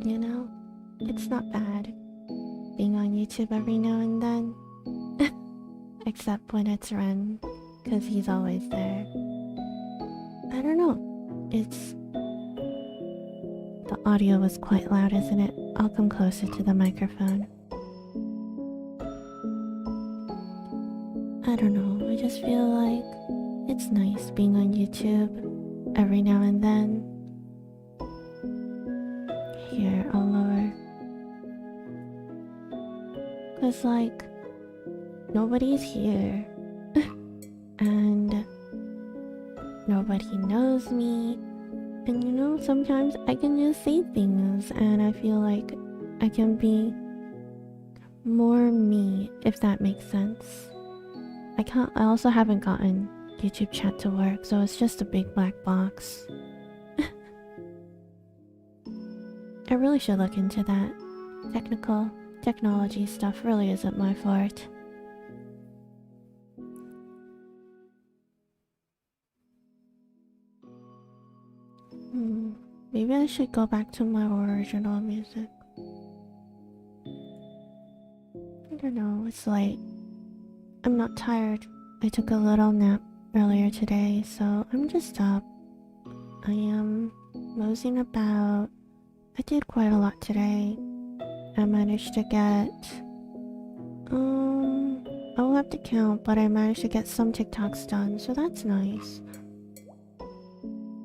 You know, it's not bad being on YouTube every now and then. Except when it's Ren, because he's always there. I don't know. It's... The audio was quite loud, isn't it? I'll come closer to the microphone. I don't know, I just feel like it's nice being on YouTube every now and then. Here, I'll lower. Cause like, nobody's here. And nobody knows me. And you know, sometimes I can just say things and I feel like I can be more me, if that makes sense. I also haven't gotten YouTube chat to work, so it's just a big black box. I really should look into that. Technology stuff really isn't my forte. Maybe I should go back to my original music. I don't know, it's late. I'm not tired. I took a little nap earlier today, so I'm just up. I am moseying about. I did quite a lot today. I managed to get... I'll have to count, but I managed to get some TikToks done, so that's nice.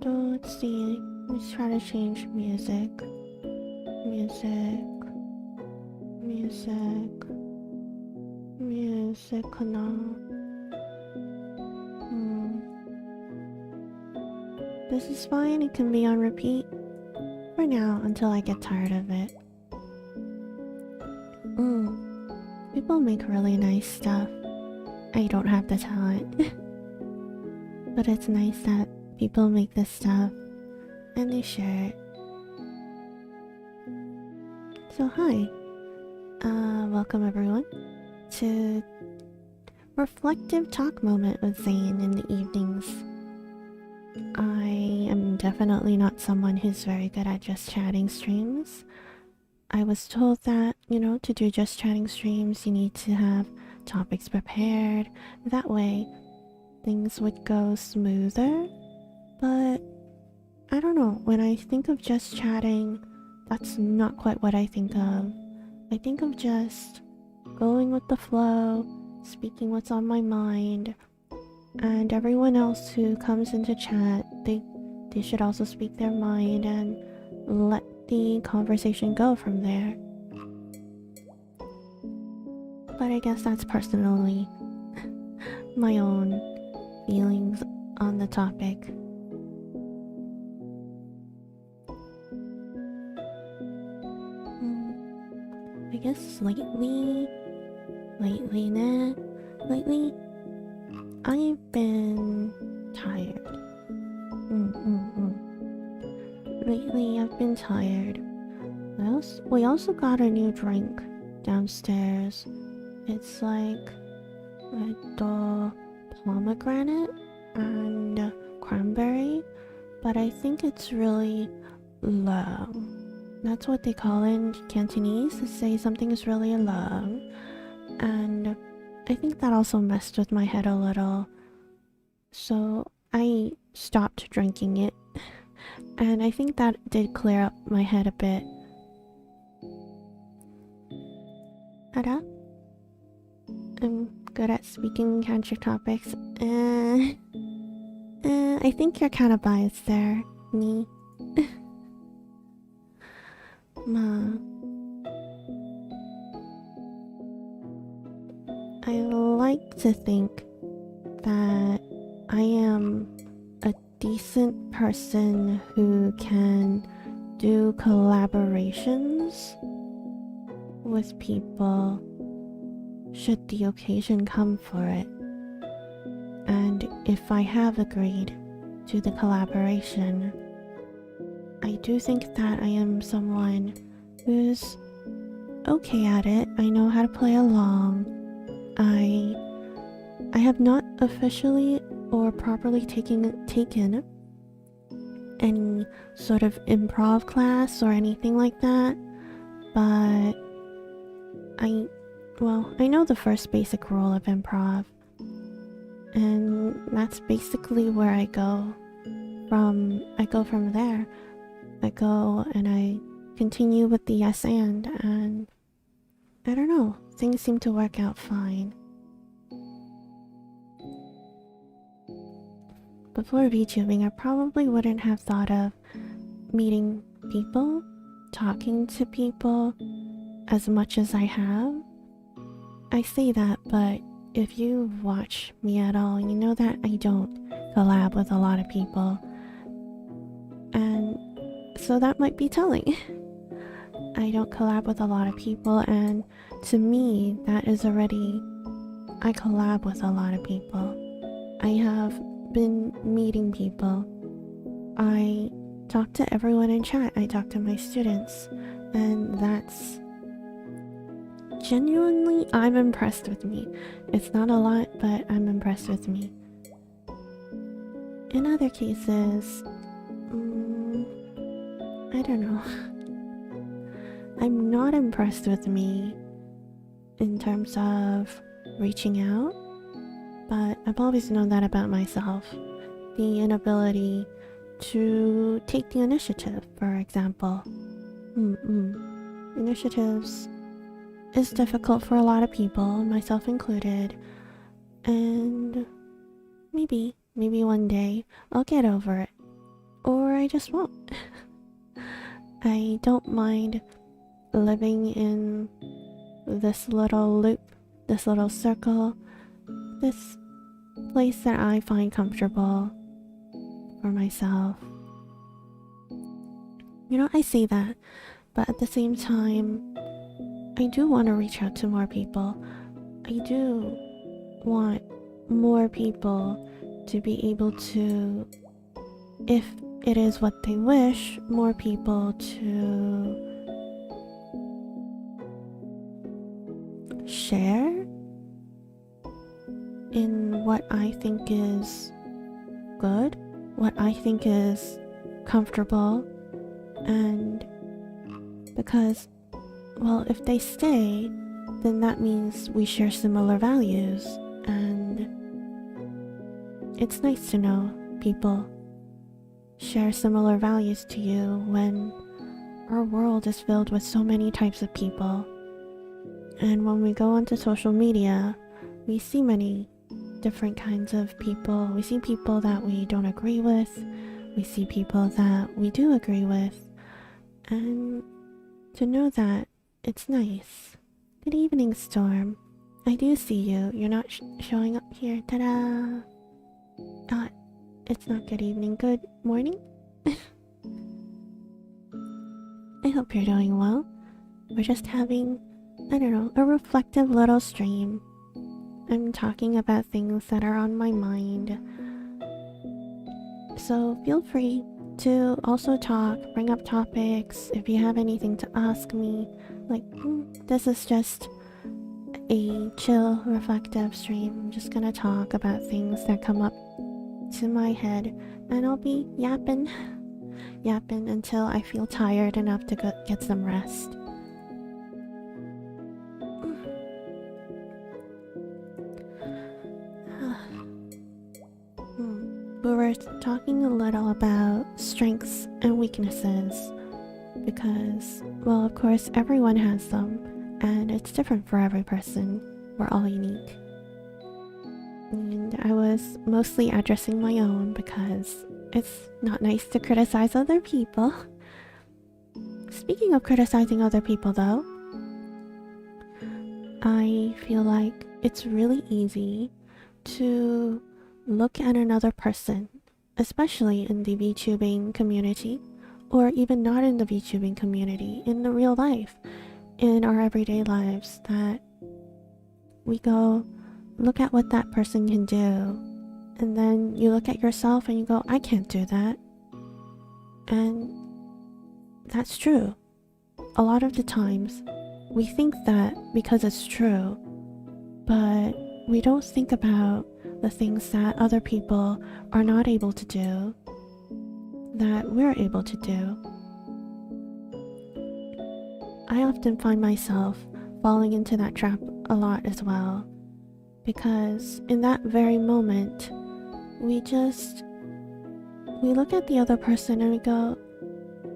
So let's see. Let's try to change music. Music now. This is fine, it can be on repeat. For now, until I get tired of it. People make really nice stuff. I don't have the talent. But it's nice that people make this stuff and they share it. So hi. Welcome everyone to Reflective Talk Moment with Zane in the evenings. I am definitely not someone who's very good at just chatting streams. I was told that, you know, to do just chatting streams, you need to have topics prepared. That way, things would go smoother. But, I don't know, when I think of just chatting, that's not quite what I think of. I think of just going with the flow, speaking what's on my mind, and everyone else who comes into chat, they should also speak their mind and let the conversation go from there. But I guess that's personally my own feelings on the topic. I guess lately I've been tired. Lately I've been tired. We also got a new drink downstairs. It's like the pomegranate and cranberry, but I think it's really low. That's what they call it in Cantonese, to say something is really low. And I think that also messed with my head a little. So I stopped drinking it. And I think that did clear up my head a bit. Ada? I'm good at speaking cancer topics. I think you're kind of biased there, me. I like to think that I am a decent person who can do collaborations with people should the occasion come for it. And if I have agreed to the collaboration, I do think that I am someone who's okay at it. I know how to play along. I have not officially or properly taken any sort of improv class or anything like that, but I know the first basic rule of improv, and that's basically where I go from there. I go and I continue with the yes and I don't know, things seem to work out fine. Before VTubing, I probably wouldn't have thought of meeting people, talking to people as much as I have. I say that, but if you watch me at all, you know that I don't collab with a lot of people. And so that might be telling. I don't collab with a lot of people, and to me, that is already... I collab with a lot of people. I have been meeting people. I talk to everyone in chat. I talk to my students, and that's... genuinely, I'm impressed with me. It's not a lot, but I'm impressed with me. In other cases, I don't know. I'm not impressed with me in terms of reaching out, but I've always known that about myself. The inability to take the initiative, for example. Initiatives is difficult for a lot of people, myself included, and maybe one day I'll get over it, or I just won't. I don't mind living in this little loop, this little circle, this place that I find comfortable for myself. You know, I say that, but at the same time, I do want to reach out to more people. I do want more people to be able to, if it is what they wish, more people to share in what I think is good, what I think is comfortable, and because, well, if they stay, then that means we share similar values, and it's nice to know people share similar values to you when our world is filled with so many types of people. And when we go onto social media, we see many different kinds of people. We see people that we don't agree with. We see people that we do agree with. And to know that, it's nice. Good evening, Storm. I do see you. You're not showing up here. Ta-da! It's not good evening. Good morning? I hope you're doing well. We're just having, I don't know, a reflective little stream. I'm talking about things that are on my mind. So feel free to also talk, bring up topics if you have anything to ask me. Like, this is just a chill, reflective stream. I'm just gonna talk about things that come up to my head, and I'll be yapping until I feel tired enough to get some rest. We were talking a little about strengths and weaknesses because, well, of course, everyone has them, and it's different for every person. We're all unique. And I was mostly addressing my own because it's not nice to criticize other people. Speaking of criticizing other people, though, I feel like it's really easy to look at another person, especially in the VTubing community, or even not in the VTubing community, in the real life, in our everyday lives, that we go, look at what that person can do, and then you look at yourself and you go, I can't do that. And that's true. A lot of the times, we think that because it's true, but we don't think about the things that other people are not able to do. that we're able to do. I often find myself falling into that trap a lot as well, because in that very moment, we look at the other person and we go,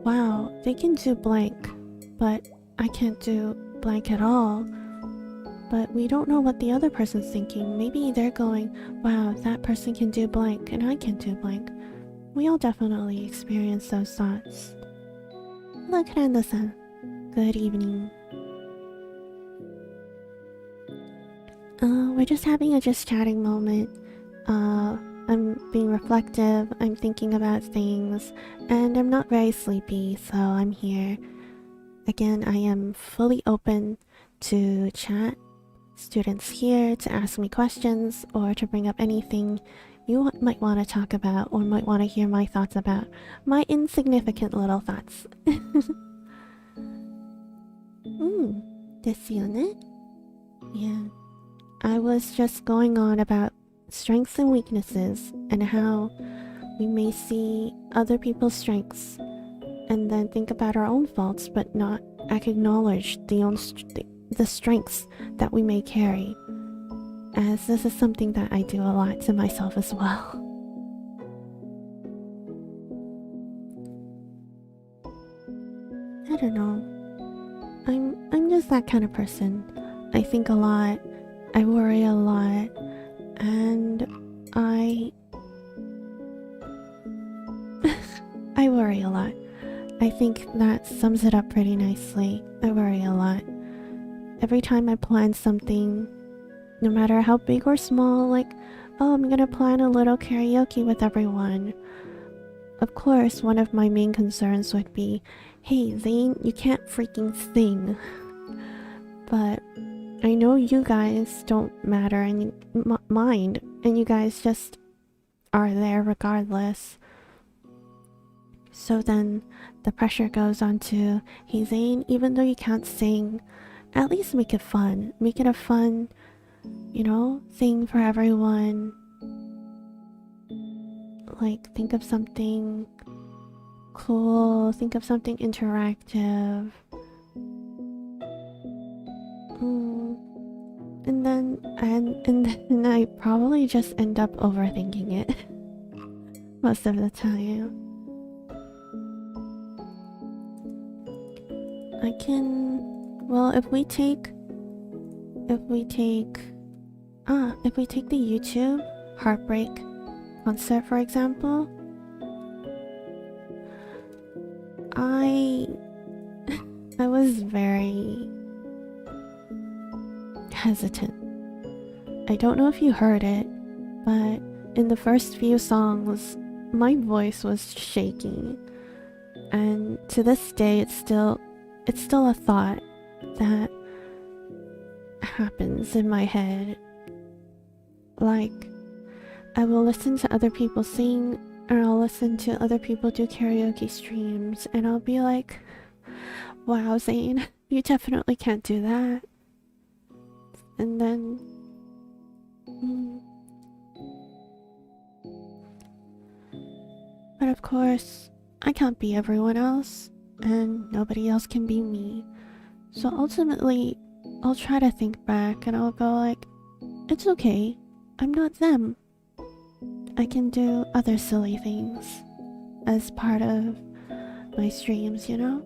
wow, they can do blank, but I can't do blank at all. But we don't know what the other person's thinking. Maybe they're going, wow, that person can do blank and I can't do blank. We all definitely experience those thoughts. Hello, Karanda-san. Good evening. We're just having a just chatting moment. I'm being reflective, I'm thinking about things, and I'm not very sleepy, so I'm here. Again, I am fully open to chat. Students here to ask me questions or to bring up anything you might want to talk about or might want to hear my thoughts about. My insignificant little thoughts. ですよね? Yeah. I was just going on about strengths and weaknesses and how we may see other people's strengths and then think about our own faults but not acknowledge the strengths that we may carry, as this is something that I do a lot to myself as well. I don't know. I'm just that kind of person. I think a lot, I worry a lot, and I worry a lot. I think that sums it up pretty nicely. I worry a lot. Every time I plan something, no matter how big or small, like, oh, I'm gonna plan a little karaoke with everyone. Of course, one of my main concerns would be, hey, Zane, you can't freaking sing. But I know you guys don't matter and mind, and you guys just are there regardless. So then the pressure goes on to, hey Zane, even though you can't sing, at least make it fun. Make it a fun, you know, thing for everyone. Like, think of something cool, think of something interactive. And then I probably just end up overthinking it most of the time. I can, well, if we take the YouTube Heartbreak concert, for example, I was very hesitant. I don't know if you heard it, but in the first few songs, my voice was shaking, and to this day, it's still a thought that happens in my head. Like, I will listen to other people sing, or I'll listen to other people do karaoke streams, and I'll be like, wow, Zane, you definitely can't do that. And then but of course, I can't be everyone else, and nobody else can be me. So ultimately, I'll try to think back and I'll go like, it's okay, I'm not them. I can do other silly things as part of my streams, you know?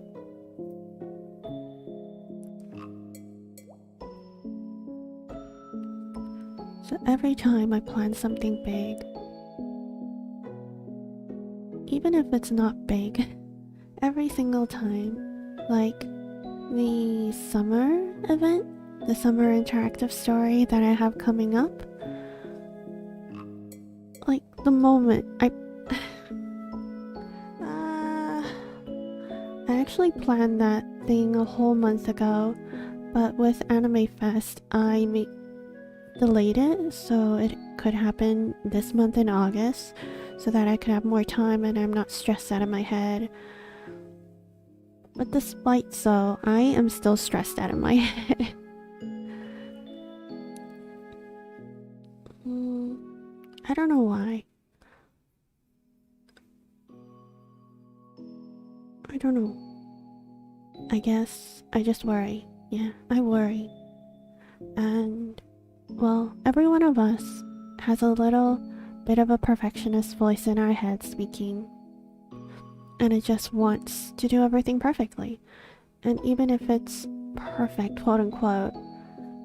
So every time I plan something big, even if it's not big, every single time, like the summer event, the summer interactive story that I have coming up, like the moment I actually planned that thing a whole month ago, but with Anime Fest I delayed it so it could happen this month in August, so that I could have more time and I'm not stressed out of my head. But despite so, I am still stressed out of my head. I don't know why. I don't know. I guess I just worry. Yeah, I worry. And, well, every one of us has a little bit of a perfectionist voice in our head speaking. And it just wants to do everything perfectly. And even if it's perfect, quote unquote,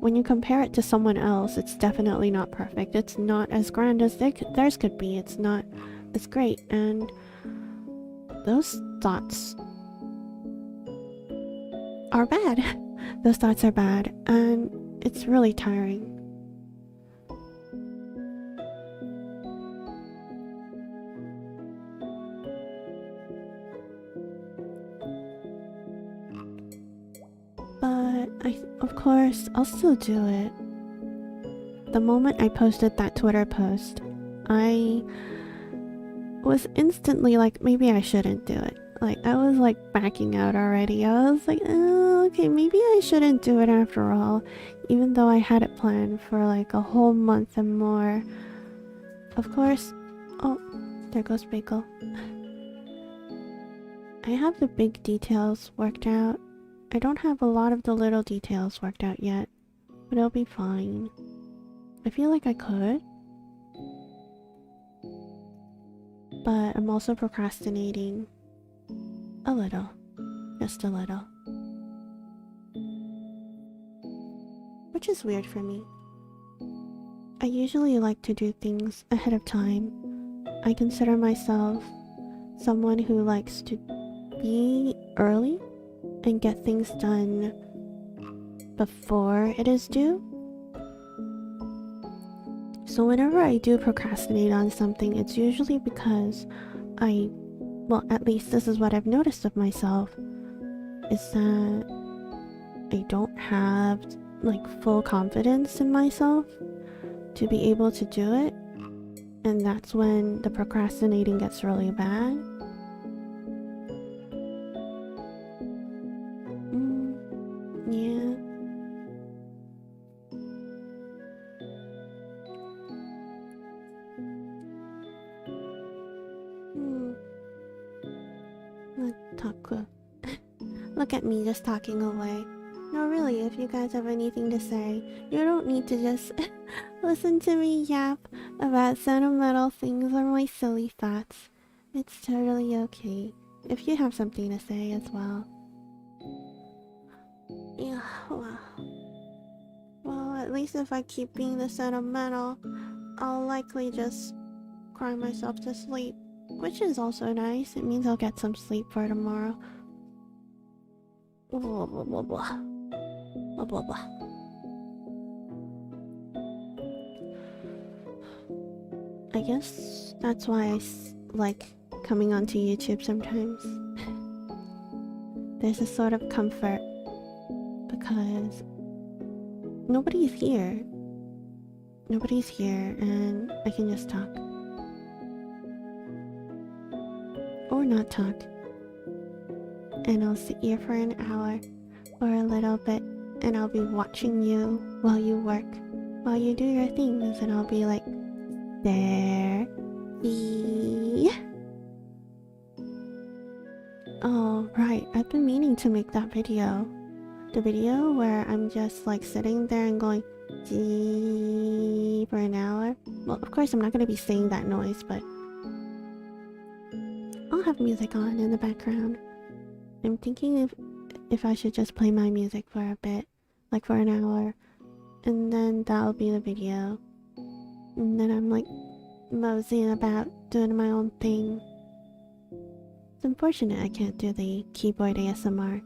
when you compare it to someone else, it's definitely not perfect. It's not as grand as theirs could be. It's not as great. And those thoughts are bad. Those thoughts are bad. And it's really tiring. But of course, I'll still do it. The moment I posted that Twitter post, I was instantly like, maybe I shouldn't do it. Like, I was like backing out already. I was like, oh, okay, maybe I shouldn't do it after all. Even though I had it planned for like a whole month and more. Of course, oh, there goes Bagel. I have the big details worked out. I don't have a lot of the little details worked out yet, but it'll be fine. I feel like I could. But I'm also procrastinating. A little. Just a little. Which is weird for me. I usually like to do things ahead of time. I consider myself someone who likes to be early and get things done before it is due. So whenever I do procrastinate on something, it's usually because well, at least this is what I've noticed of myself, is that I don't have like full confidence in myself to be able to do it, and that's when the procrastinating gets really bad. Yeah. Talk. Look at me just talking away. No, really, if you guys have anything to say, you don't need to just listen to me yap about sentimental things or my silly thoughts. It's totally okay if you have something to say as well. Yeah, well, at least if I keep being the sentimental, I'll likely just cry myself to sleep. Which is also nice. It means I'll get some sleep for tomorrow. Blah blah blah blah. Blah blah blah. I guess that's why I like coming onto YouTube sometimes. There's a sort of comfort because nobody's here. Nobody's here and I can just talk. Or not talk. And I'll sit here for an hour or a little bit and I'll be watching you while you work, while you do your things, and I'll be like, there. Oh, right, I've been meaning to make that video. The video where I'm just like sitting there and going for an hour. Well, of course I'm not going to be saying that noise, but I'll have music on in the background. I'm thinking if I should just play my music for a bit, like for an hour, and then that'll be the video. And then I'm like moseying about, doing my own thing. It's unfortunate I can't do the keyboard ASMR,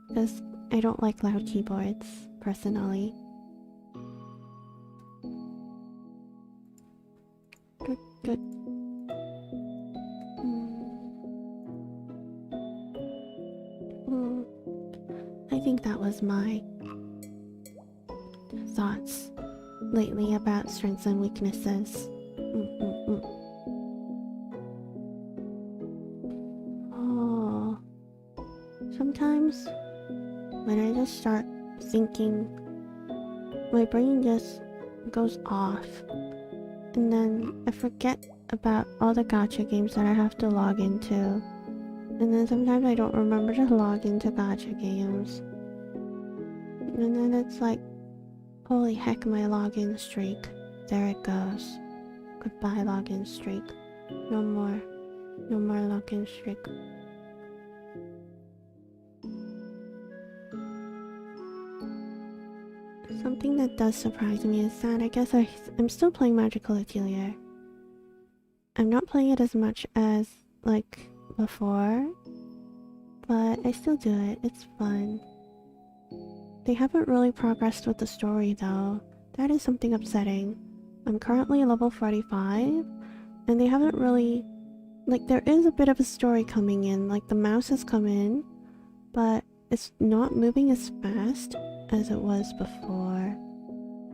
because I don't like loud keyboards, personally. Good. I think that was my thoughts lately about strengths and weaknesses. Oh, sometimes when I just start thinking, my brain just goes off, and then I forget about all the gacha games that I have to log into, And then sometimes I don't remember to log into gacha games. And then it's like, holy heck, my login streak. There it goes. Goodbye, login streak. No more. No more login streak. Something that does surprise me is that I guess I'm still playing Magical Atelier. I'm not playing it as much as, like, before. But I still do it. It's fun. They haven't really progressed with the story, though. That is something upsetting. I'm currently level 45, and they haven't really... Like, there is a bit of a story coming in. Like, the mouse has come in, but it's not moving as fast as it was before,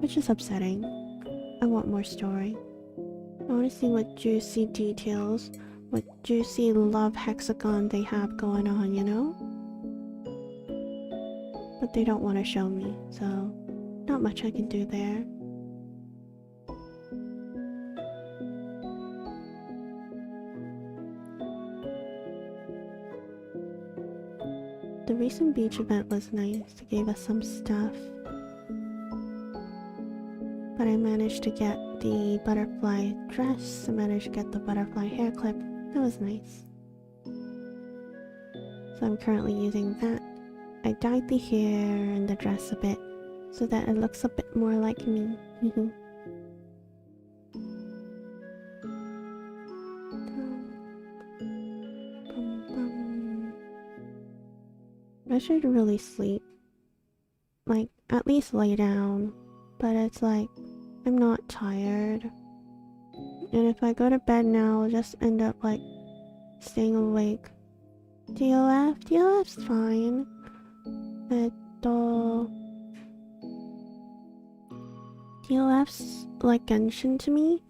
which is upsetting. I want more story. I want to see what juicy details, what juicy love hexagon they have going on, you know? But they don't want to show me, so not much I can do there. The recent beach event was nice. They gave us some stuff. But I managed to get the butterfly dress. I managed to get the butterfly hair clip. That was nice. So I'm currently using that. I dyed the hair and the dress a bit so that it looks a bit more like me. I should really sleep. Like, at least lay down. But it's like, I'm not tired. And if I go to bed now, I'll just end up, like, staying awake. DOF? DOF's fine. DOF's like Genshin to me.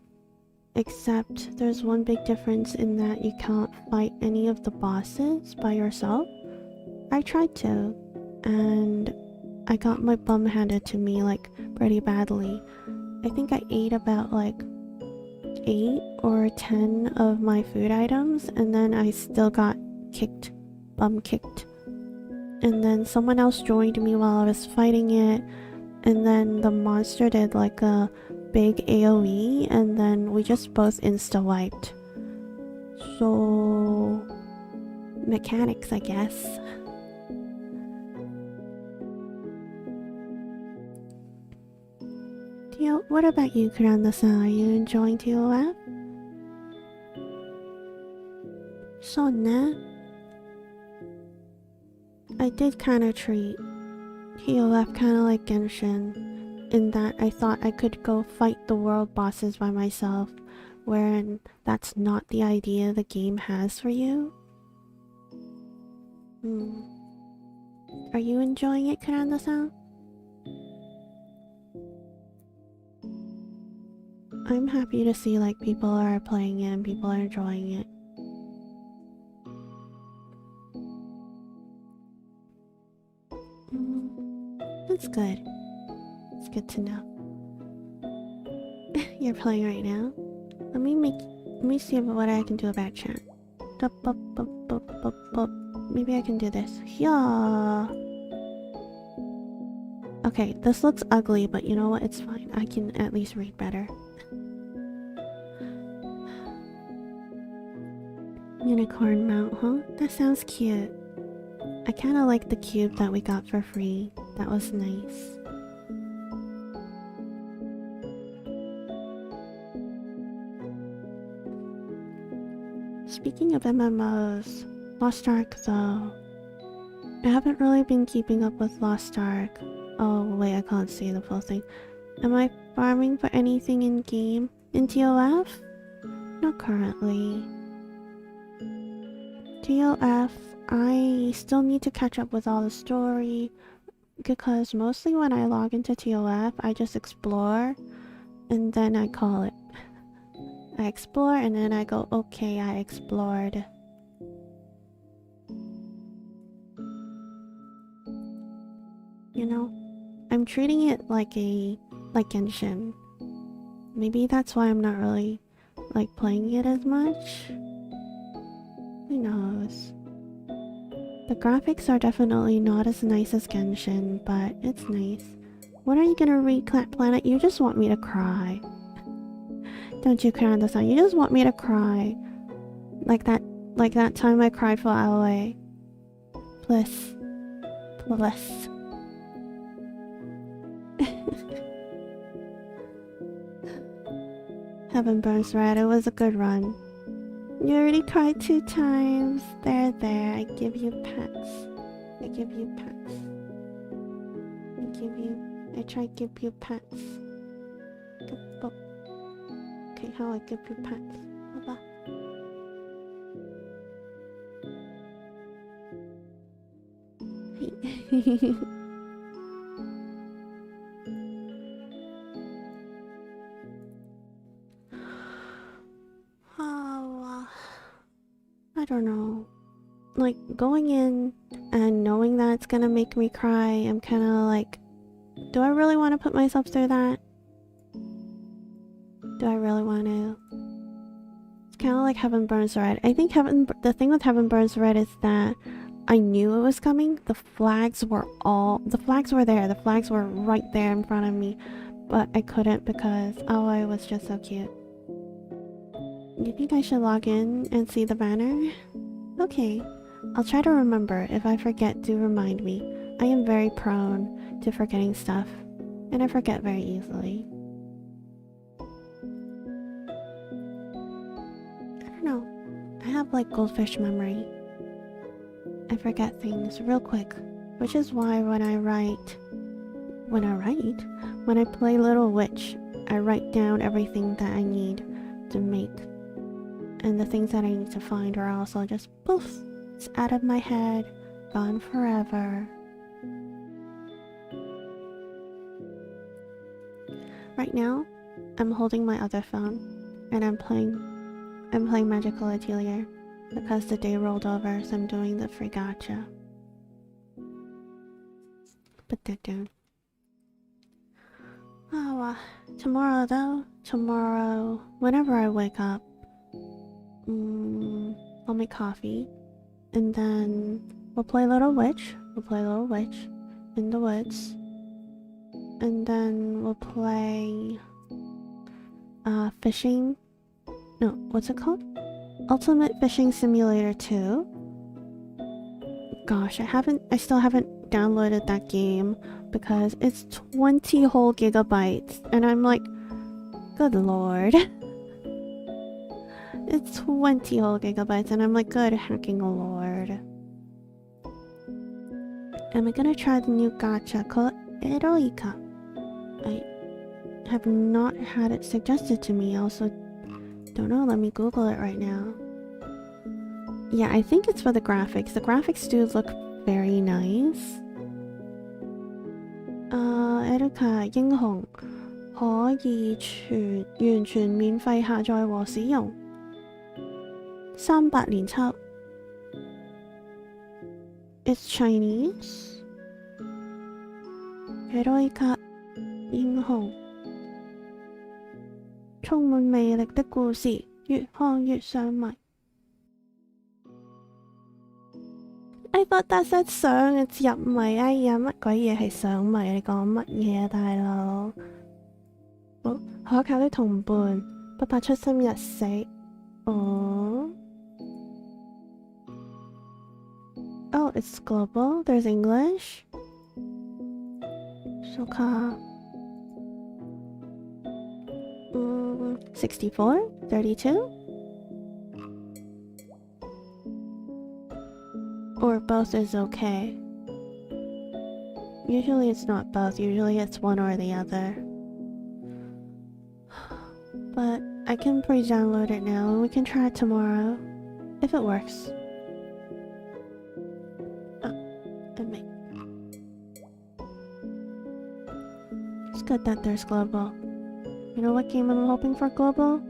Except there's one big difference in that you can't fight any of the bosses by yourself. I tried to, and I got my bum handed to me, like, pretty badly. I think I ate about, like, 8 or 10 of my food items, and then I still got kicked. Bum kicked. And then someone else joined me while I was fighting it, and then the monster did, like, a big AoE, and then we just both insta-wiped. So... mechanics, I guess. What about you, Kuranda-san? Are you enjoying TOF? So, ne? I did kinda treat TOF kinda like Genshin, in that I thought I could go fight the world bosses by myself, wherein that's not the idea the game has for you. Are you enjoying it, Kuranda-san? I'm happy to see, like, people are playing it and people are enjoying it. That's good. It's good to know. You're playing right now? Let me see what I can do about chat. Maybe I can do this. Yeah. Okay, this looks ugly, but you know what? It's fine. I can at least read better. Unicorn mount, huh? That sounds cute. I kinda like the cube that we got for free. That was nice. Speaking of MMOs, Lost Ark though. I haven't really been keeping up with Lost Ark. Oh wait, I can't see the full thing. Am I farming for anything in game? In TOF? Not currently. TOF, I still need to catch up with all the story, because mostly when I log into TOF, I just explore, and then I call it. I explore, and then I go, okay, I explored. You know, I'm treating it like Genshin. Maybe that's why I'm not really, like, playing it as much. Who knows? The graphics are definitely not as nice as Genshin, but it's nice. When are you gonna read Planet? You just want me to cry. Don't you, Kanda-san? You just want me to cry. Like that time I cried for Aoi. Please. Please. Heaven Burns Red, it was a good run. You already cried 2 times. There, I give you pets. I give you pets. I try to give you pets. Okay, how I give you pets? Bye-bye. I don't know. Like, going in and knowing that it's gonna make me cry, I'm kinda like, do I really want to put myself through that? Do I really want to? It's kind of like Heaven Burns Red. I think the thing with Heaven Burns Red is that I knew it was coming. The flags were there. The flags were right there in front of me. But I couldn't because Aoi was just so cute. You think I should log in and see the banner? Okay. I'll try to remember. If I forget, do remind me. I am very prone to forgetting stuff. And I forget very easily. I don't know. I have like goldfish memory. I forget things real quick. Which is why when I play Little Witch, I write down everything that I need to make. And the things that I need to find, or else I'll just poof, it's out of my head, gone forever. Right now, I'm holding my other phone, and I'm playing Magical Atelier, because the day rolled over, so I'm doing the free gacha. Put that down. Oh, tomorrow though, whenever I wake up, I'll make coffee, and then we'll play Little Witch. In the woods. And then we'll play fishing. No, what's it called? Ultimate Fishing Simulator 2. Gosh, I still haven't downloaded that game because it's 20 whole gigabytes, and I'm like, good lord. It's 20 whole gigabytes, and I'm like, good hacking lord. Am I gonna try the new gacha called Eroica? I have not had it suggested to me. I also don't know. Let me Google it right now. Yeah, I think it's for the graphics. The graphics do look very nice. Eroica 英雄可以完全免費下載和使用。300連抽。It's Chinese. Eroica 英雄充滿魅力的故事，越看越上迷。I thought that said 上 it's 入迷。哎呀，乜鬼嘢係上迷？你講乜嘢啊，大佬？哦，可靠的同伴，不怕出生入死。哦。Oh, it's global. There's English. Shoka. 64? 32? Or both is okay. Usually it's not both. Usually it's one or the other. But I can pre-download it now and we can try it tomorrow. If it works. It's good that there's global. You know what game I'm hoping for global?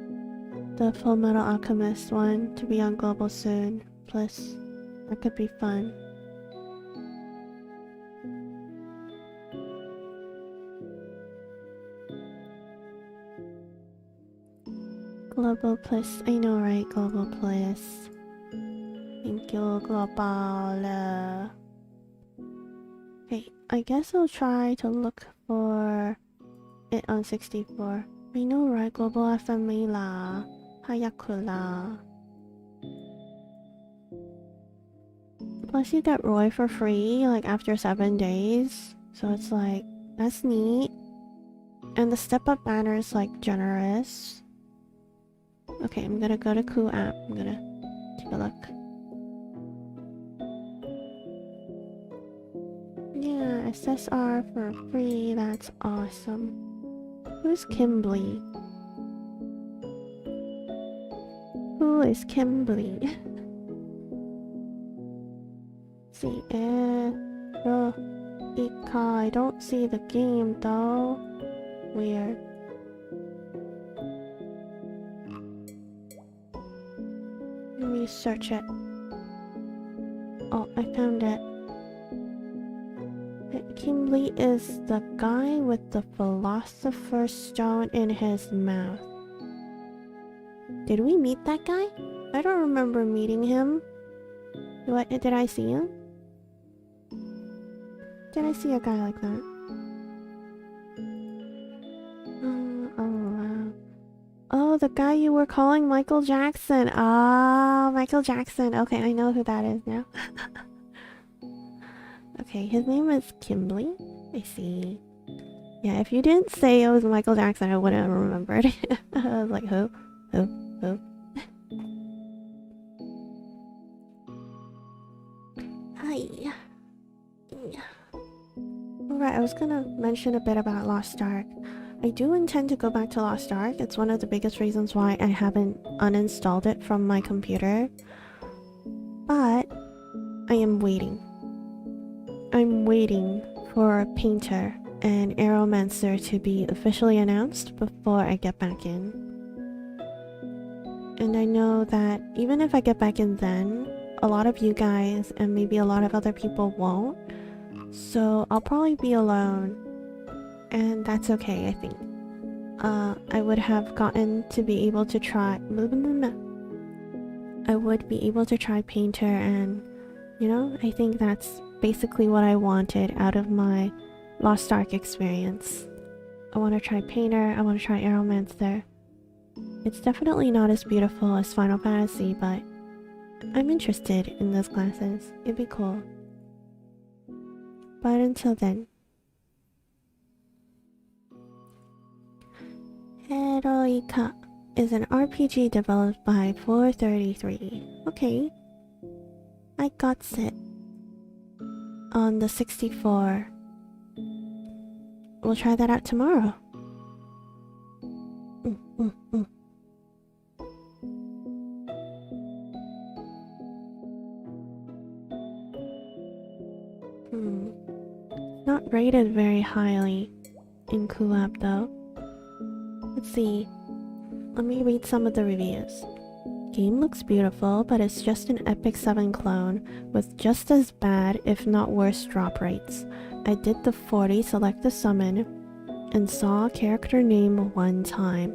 The Full Metal Alchemist one to be on global soon. Plus, that could be fun. Global Plus. I know, right? Global Plus. Thank you, global. Okay, I guess I'll try to look for it on 64. I know, right? Global FM la. Hayakula. Plus you get Roy for free, like after 7 days. So it's like, that's neat. And the step-up banner is like generous. Okay, I'm gonna go to Cool app. I'm gonna take a look. Yeah, SSR for free. That's awesome. Who's Kimberly? Who is Kimberly? See, oh, Ika. I don't see the game though. Weird. Let me search it. Oh, I found it. Kimberly is the guy with the philosopher's stone in his mouth. Did we meet that guy? I don't remember meeting him. What, did I see him? Did I see a guy like that? Oh, wow. Oh, the guy you were calling Michael Jackson. Ah, Michael Jackson. Okay, I know who that is now. Okay, his name is Kimberly. I see. Yeah, if you didn't say it was Michael Jackson, I wouldn't have remembered. I was like, who? Who? Hi. Alright, I was gonna mention a bit about Lost Ark. I do intend to go back to Lost Ark. It's one of the biggest reasons why I haven't uninstalled it from my computer. But I am waiting. I'm waiting for Painter and Aeromancer to be officially announced before I get back in. And I know that even if I get back in then, a lot of you guys and maybe a lot of other people won't. So I'll probably be alone. And that's okay, I think. I would have gotten to be able to try... I would be able to try Painter and... You know, I think that's basically what I wanted out of my Lost Ark experience. I want to try Painter, I want to try Aeromancer. It's definitely not as beautiful as Final Fantasy, but I'm interested in those classes. It'd be cool. But until then... Heroica is an RPG developed by 433. Okay. I got it. On the 64. We'll try that out tomorrow. Not rated very highly in Kulab though. Let's see. Let me read some of the reviews. Game looks beautiful, but it's just an Epic 7 clone with just as bad, if not worse, drop rates. I did the 40 select the summon and saw a character name one time.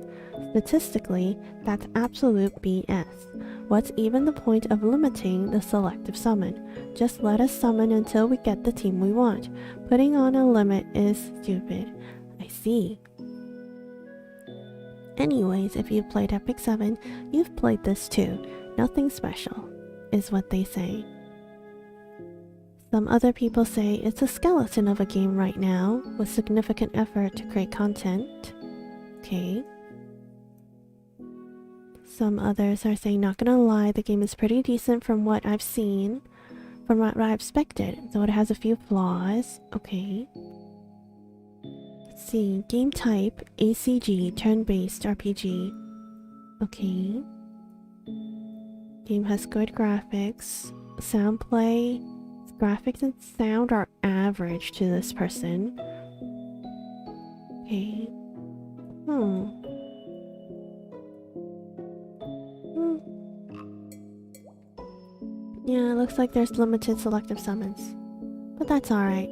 Statistically, that's absolute BS. What's even the point of limiting the selective summon? Just let us summon until we get the team we want. Putting on a limit is stupid. I see. Anyways, if you've played Epic 7, you've played this too. Nothing special, is what they say. Some other people say it's a skeleton of a game right now, with significant effort to create content. Okay. Some others are saying, not gonna lie, the game is pretty decent from what I've seen. From what I expected, though it has a few flaws. Okay. Let's see. Game type, ACG, turn-based RPG. Okay. Game has good graphics. Sound play. Graphics and sound are average to this person. Okay. Yeah, it looks like there's limited selective summons. But that's alright.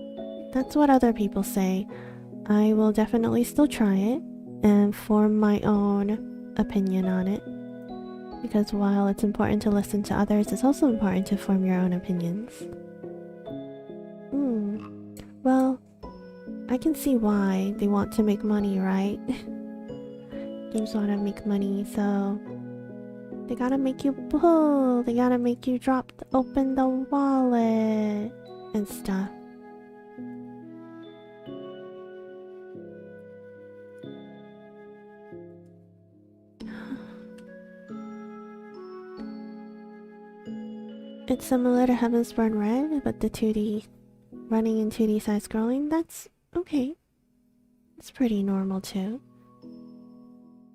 That's what other people say. I will definitely still try it and form my own opinion on it. Because while it's important to listen to others, it's also important to form your own opinions. Well, I can see why they want to make money, right? Games want to make money, so they gotta make you pull, they gotta make you open the wallet and stuff. It's similar to Heaven's Born Red, but the 2D running in 2D side scrolling, that's okay. It's pretty normal too.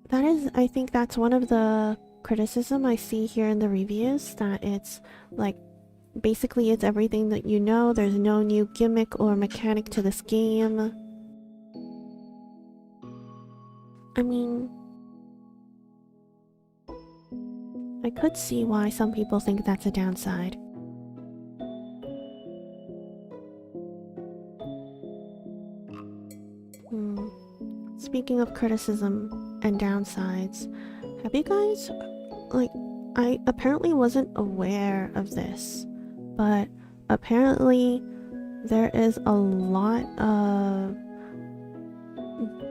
That is, I think that's one of the criticism I see here in the reviews, that it's like basically it's everything that you know. There's no new gimmick or mechanic to this game. I mean, I could see why some people think that's a downside. Speaking of criticism and downsides, have you guys, like, I apparently wasn't aware of this, but apparently there is a lot of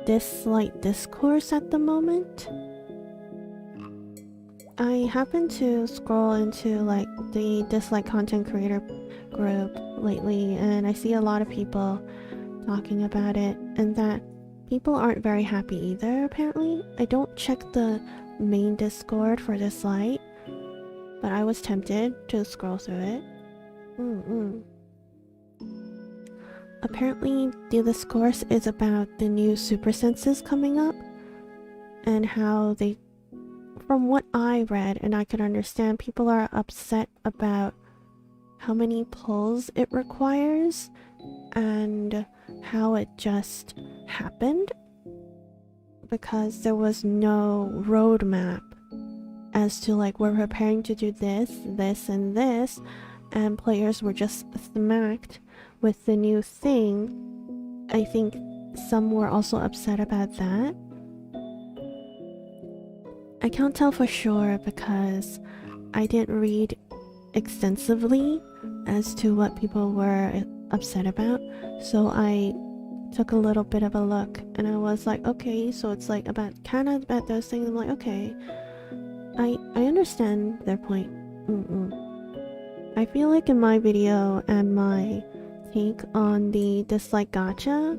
dislike discourse at the moment. I happened to scroll into like the dislike content creator group lately, and I see a lot of people talking about it, and that people aren't very happy either, apparently. I don't check the main Discord for dislike, but I was tempted to scroll through it. Apparently the discourse is about the new super senses coming up, and how they, from what I read and I could understand, people are upset about how many pulls it requires and how it just happened, because there was no roadmap as to like, we're preparing to do this, this, and this, and players were just smacked with the new thing. I think some were also upset about that. I can't tell for sure because I didn't read extensively as to what people were upset about, so I took a little bit of a look and I was like, okay, so it's like about kind of about those things. I'm like, okay, I understand their point. I feel like in my video and my take on the dislike gacha,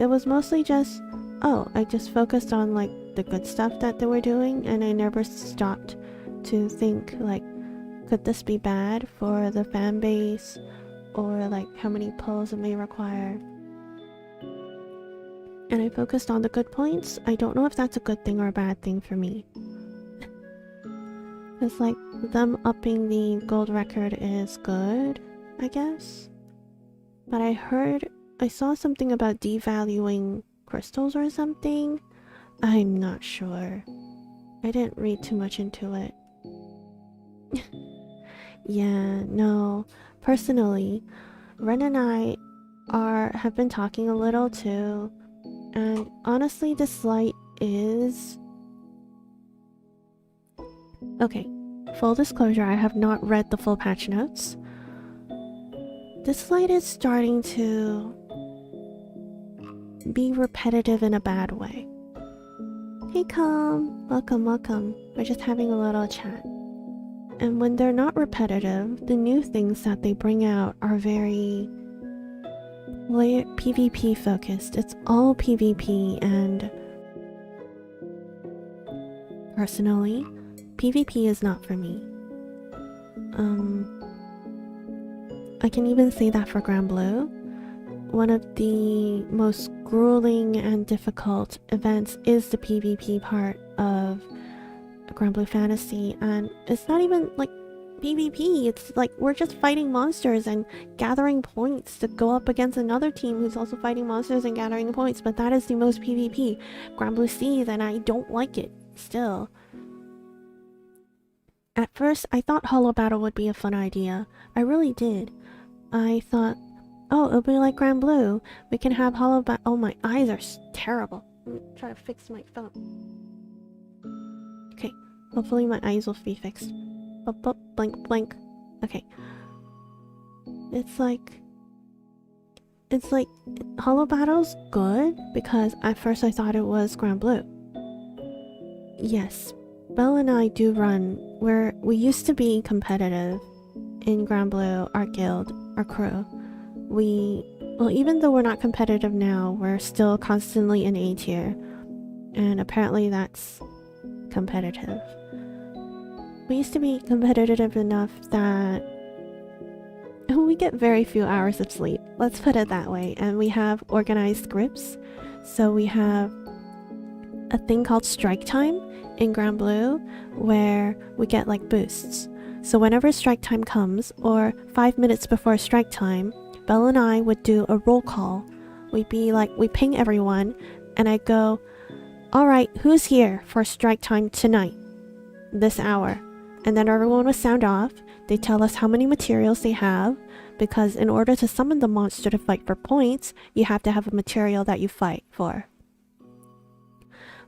it was mostly just, oh, I just focused on like the good stuff that they were doing, and I never stopped to think like, could this be bad for the fan base, or like how many pulls it may require. And I focused on the good points. I don't know if that's a good thing or a bad thing for me. It's like them upping the gold record is good, I guess. But I saw something about devaluing crystals or something. I'm not sure. I didn't read too much into it. Yeah, no. Personally, Ren and I have been talking a little too. And honestly, this light is... Okay, full disclosure, I have not read the full patch notes. This light is starting to be repetitive in a bad way. Hey Calm, welcome. We're just having a little chat. And when they're not repetitive, the new things that they bring out are very PvP focused. It's all PvP, and personally, PvP is not for me. I can even say that for Grand Blue. One of the most grueling and difficult events is the PvP part of Grand Blue Fantasy, and it's not even like PvP, it's like we're just fighting monsters and gathering points to go up against another team who's also fighting monsters and gathering points, but that is the most PvP Grand Blue sees, and I don't like it still. At first, I thought Hollow Battle would be a fun idea. I really did. I thought, oh, it'll be like Grand Blue. We can have Hollow Battle. Oh, my eyes are terrible. Let me try to fix my phone. Okay, Hopefully my eyes will be fixed. Blink, blink. Okay. It's like Hollow Battle's good because at first I thought it was Grand Blue. Yes, Belle and I do run where we used to be competitive in Grand Blue, our guild, our crew. Well, even though we're not competitive now, we're still constantly in A tier. And apparently that's competitive. We used to be competitive enough that we get very few hours of sleep. Let's put it that way. And we have organized groups. So we have a thing called strike time in Grand Blue where we get like boosts. So whenever strike time comes, or 5 minutes before strike time, Belle and I would do a roll call. We'd be like, we ping everyone, and I'd go, alright, who's here for strike time tonight? This hour. And then everyone would sound off. They tell us how many materials they have, because in order to summon the monster to fight for points, you have to have a material that you fight for.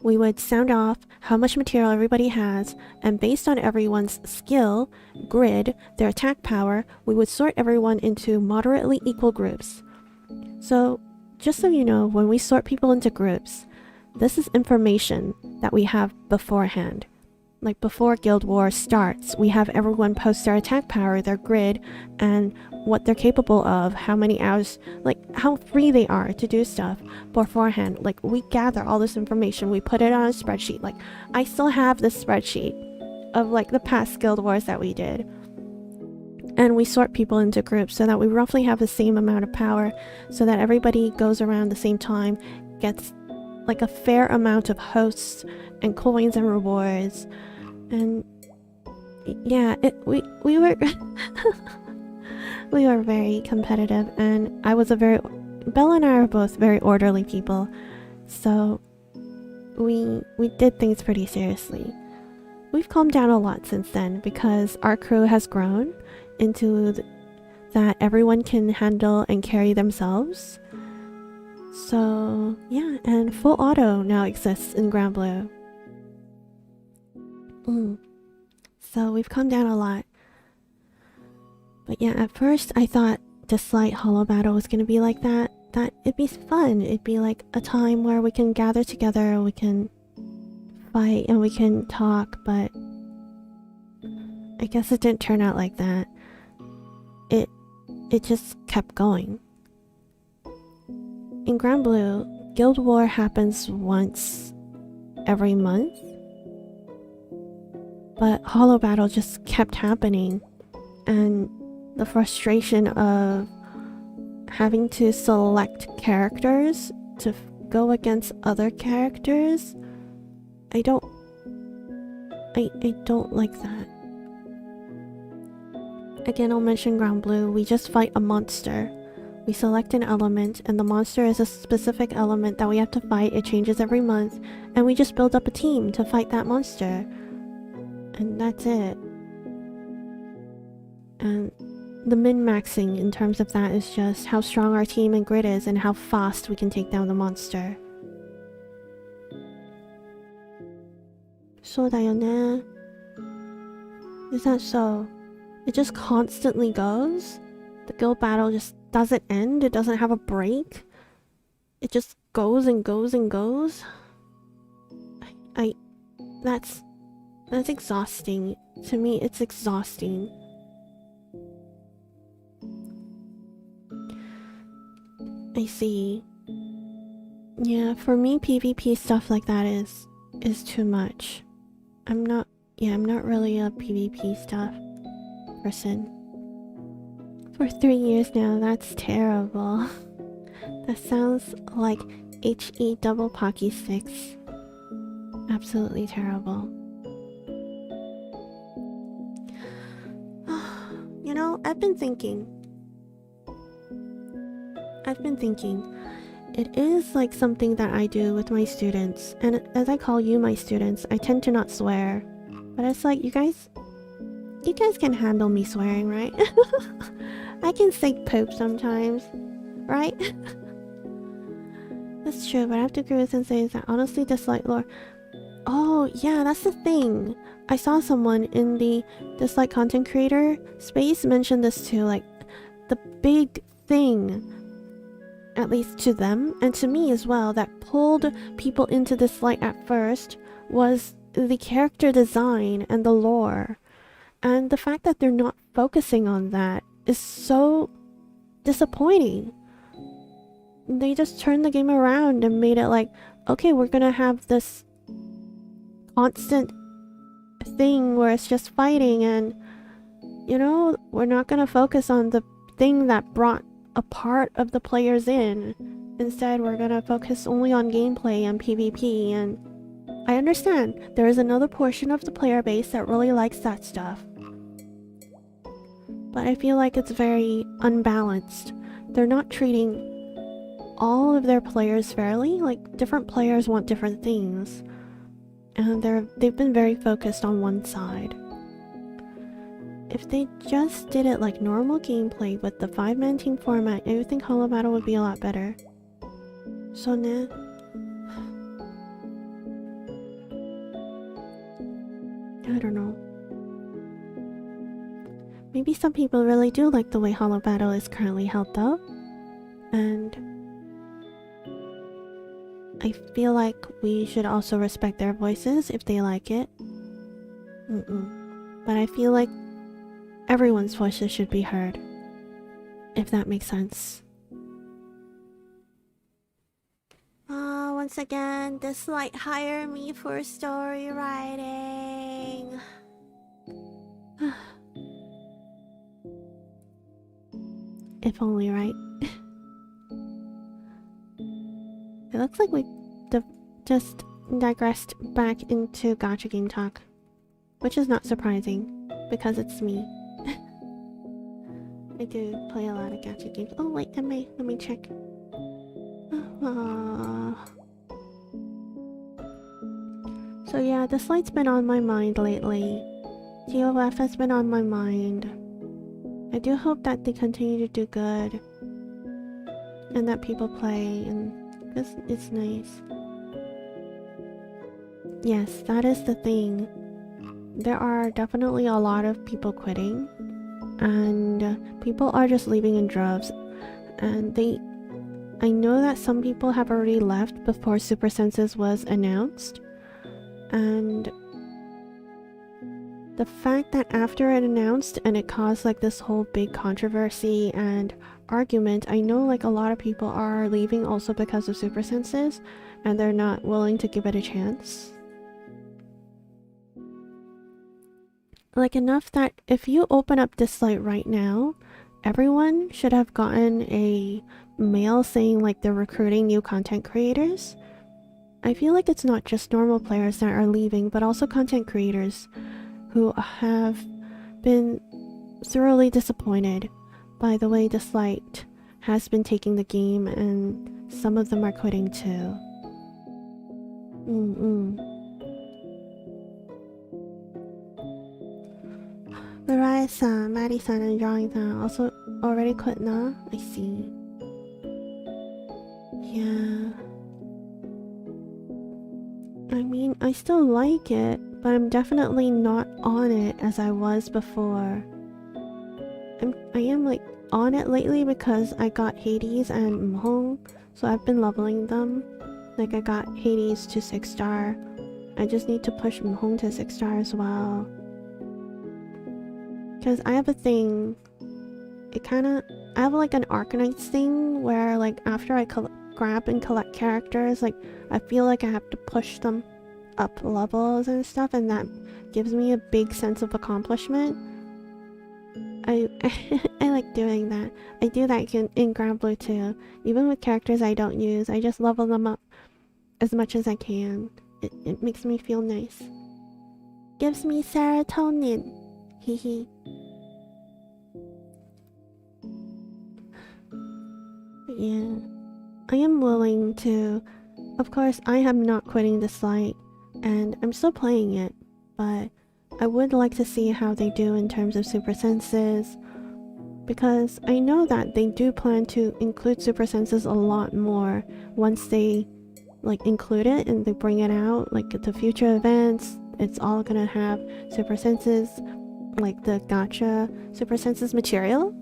We would sound off how much material everybody has, and based on everyone's skill, grid, their attack power, we would sort everyone into moderately equal groups. So, just so you know, when we sort people into groups, this is information that we have beforehand. Like before Guild War starts, we have everyone post their attack power, their grid, and what they're capable of, how many hours, like how free they are to do stuff beforehand. Like we gather all this information, we put it on a spreadsheet. Like I still have this spreadsheet of like the past Guild Wars that we did. And we sort people into groups so that we roughly have the same amount of power, so that everybody goes around the same time, gets like a fair amount of hosts and coins and rewards. And yeah, we were we were very competitive, and Belle and I are both very orderly people, so we did things pretty seriously. We've calmed down a lot since then because our crew has grown into that everyone can handle and carry themselves. So yeah, and full auto now exists in Grand Blue. So we've come down a lot. But yeah, at first I thought Dislight Hollow Battle was gonna be like that. That it'd be fun. It'd be like a time where we can gather together, we can fight, and we can talk, but I guess it didn't turn out like that. It just kept going. In Grand Blue, Guild War happens once every month. But Hollow Battle just kept happening, and the frustration of having to select characters to go against other characters, I don't like that. Again, I'll mention Grand Blue. We just fight a monster. We select an element, and the monster is a specific element that we have to fight. It changes every month, and we just build up a team to fight that monster. And that's it. And the min-maxing in terms of that is just how strong our team and grid is and how fast we can take down the monster. そうだよね. Is that so? It just constantly goes? The guild battle just doesn't end? It doesn't have a break? It just goes and goes and goes? That's exhausting. To me, it's exhausting. I see. Yeah, for me, PvP stuff like that is too much. I'm not really a PvP stuff person. For 3 years now, that's terrible. That sounds like HE double Pocky sticks. Absolutely terrible. You know, I've been thinking. It is like something that I do with my students, and as I call you my students, I tend to not swear. But it's like, you guys can handle me swearing, right? I can say poop sometimes, right? That's true, but I have to agree with Sensei that honestly dislike lore. Oh, yeah, that's the thing. I saw someone in the dislike content creator space mention this too, like the big thing, at least to them and to me as well, that pulled people into dislike at first was the character design and the lore. And the fact that they're not focusing on that is so disappointing. They just turned the game around and made it like, okay, we're gonna have this constant thing where it's just fighting, and you know, we're not gonna focus on the thing that brought a part of the players in. Instead, we're gonna focus only on gameplay and PvP. And I understand there is another portion of the player base that really likes that stuff, but I feel like it's very unbalanced. They're not treating all of their players fairly. Like, different players want different things, and they've been very focused on one side. If they just did it like normal gameplay with the 5-man team format, I would think Hollow Battle would be a lot better. So ne? I don't know. Maybe some people really do like the way Hollow Battle is currently held though. And I feel like we should also respect their voices if they like it. But I feel like everyone's voices should be heard, if that makes sense. Once again, dislike hire me for story writing. If only, right? It looks like we just digressed back into gacha game talk, which is not surprising because it's me. I do play a lot of gacha games. Oh wait, let me check. So yeah, this light's been on my mind lately. TOF has been on my mind. I do hope that they continue to do good and that people play, and it's nice. Yes, that is the thing. There are definitely a lot of people quitting, and people are just leaving in droves. And I know that some people have already left before Super Senses was announced, and the fact that after it announced and it caused like this whole big controversy and argument, I know like a lot of people are leaving also because of Super Senses, and they're not willing to give it a chance. Like, enough that if you open up this site right now, everyone should have gotten a mail saying like they're recruiting new content creators. I feel like it's not just normal players that are leaving, but also content creators who have been thoroughly disappointed by the way this light has been taking the game, and some of them are quitting too. Mariah-san, Maddie-san, and Drawing-san also already quit now? I see. Yeah. I mean, I still like it, but I'm definitely not on it as I was before. I am like on it lately because I got Hades and Mhong, so I've been leveling them. Like, I got Hades to 6-star. I just need to push Mhong to 6-star as well. Because I have a thing, I have like an Arcanites thing where like after I grab and collect characters, like I feel like I have to push them up levels and stuff, and that gives me a big sense of accomplishment. I like doing that. I do that in Grand Blue too. Even with characters I don't use, I just level them up as much as I can. It makes me feel nice. Gives me serotonin. Hehe. Yeah, I am willing to. Of course, I am not quitting this light, and I'm still playing it, but I would like to see how they do in terms of Super Senses, because I know that they do plan to include Super Senses a lot more once they like include it and they bring it out, like the future events, it's all gonna have super senses, like the gacha super senses material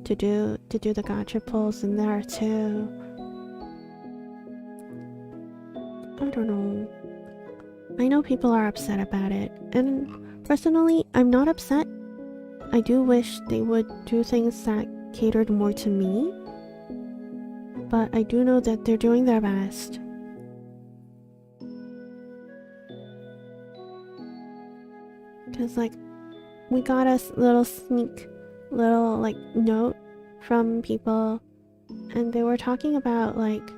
to do the gacha pulls in there too. I don't know. I know people are upset about it, and personally, I'm not upset. I do wish they would do things that catered more to me, but I do know that they're doing their best. Because, like, we got a little like, note from people, and they were talking about, like,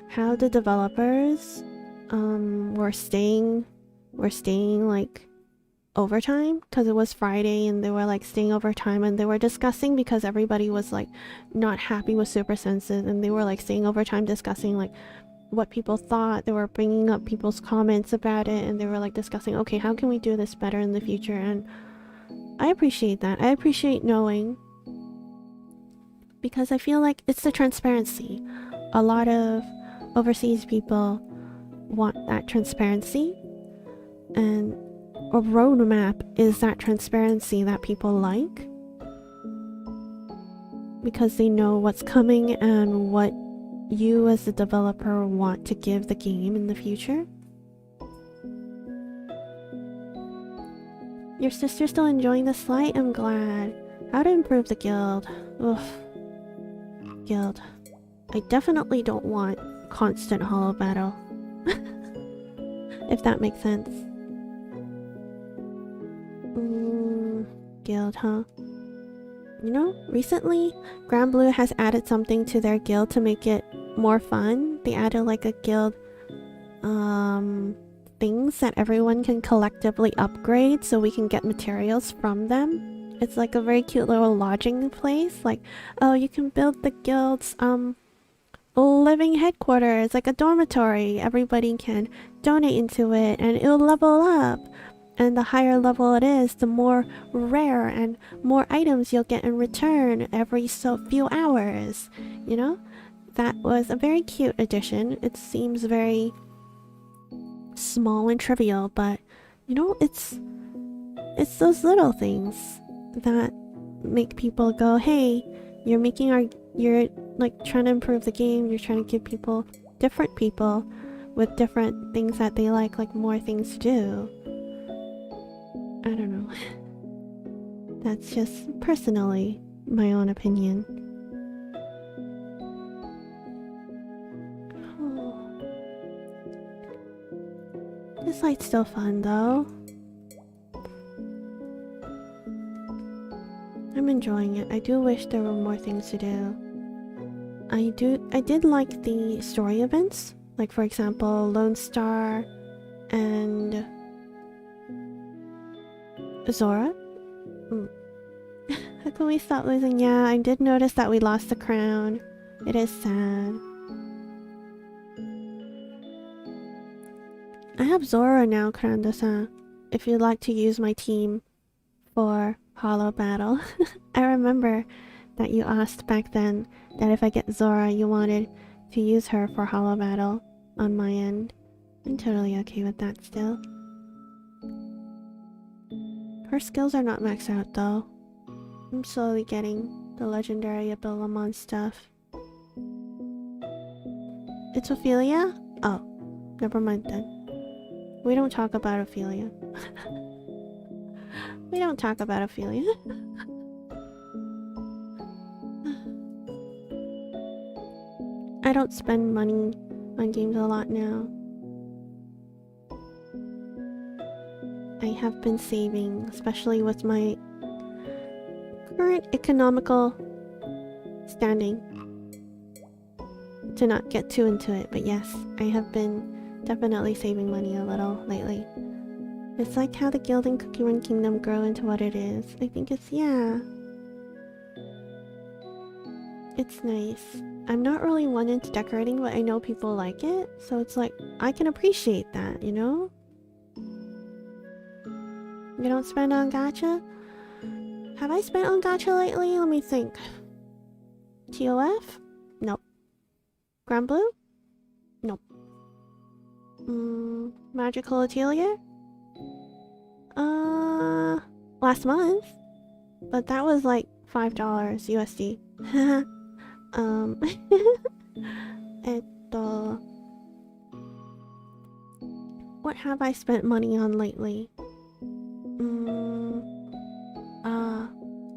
how the developers were staying like overtime because it was Friday, and they were like staying overtime, and they were discussing because everybody was like not happy with super senses, and they were like staying overtime discussing like what people thought. They were bringing up people's comments about it, and they were like discussing, okay, how can we do this better in the future? And I appreciate that. I appreciate knowing, because I feel like it's the transparency. A lot of overseas people want that transparency, and a roadmap is that transparency that people like, because they know what's coming and what you as the developer want to give the game in the future. Your sister's still enjoying the slide? I'm glad. How to improve the guild? Ugh. Guild. I definitely don't want constant hollow battle. If that makes sense. Guild, huh? You know, recently, Grand Blue has added something to their guild to make it more fun. They added like a guild things that everyone can collectively upgrade so we can get materials from them. It's like a very cute little lodging place. Like, oh, you can build the guild's living headquarters, like a dormitory. Everybody can donate into it and it'll level up. And the higher level it is, the more rare and more items you'll get in return every so few hours. You know? That was a very cute addition. It seems very small and trivial, but you know, it's those little things that make people go, hey, you're like trying to improve the game, you're trying to give different people with different things that they like more things to do. I don't know. That's just personally my own opinion. This light's still fun though. I'm enjoying it. I do wish there were more things to do. I did like the story events. Like for example, Lone Star and Zora. How can we stop losing? Yeah, I did notice that we lost the crown. It is sad. I have Zora now, Kuranda-san. If you'd like to use my team for Hollow Battle. I remember that you asked back then that if I get Zora, you wanted to use her for Hollow Battle on my end. I'm totally okay with that still. Her skills are not maxed out though. I'm slowly getting the legendary Abilamon stuff. It's Ophelia? Oh, never mind then. We don't talk about Ophelia. We don't talk about Ophelia. I don't spend money on games a lot now. I have been saving, especially with my current economical standing, to not get too into it, but yes, I have been definitely saving money a little lately. It's like how the guild and Cookie Run Kingdom grow into what it is. I think it's, yeah. It's nice. I'm not really one into decorating, but I know people like it, so it's like, I can appreciate that, you know? You don't spend on gacha? Have I spent on gacha lately? Let me think. TOF? Nope. Grand Blue? Nope. Magical Atelier? Last month. But that was like $5 USD. えっと What have I spent money on lately?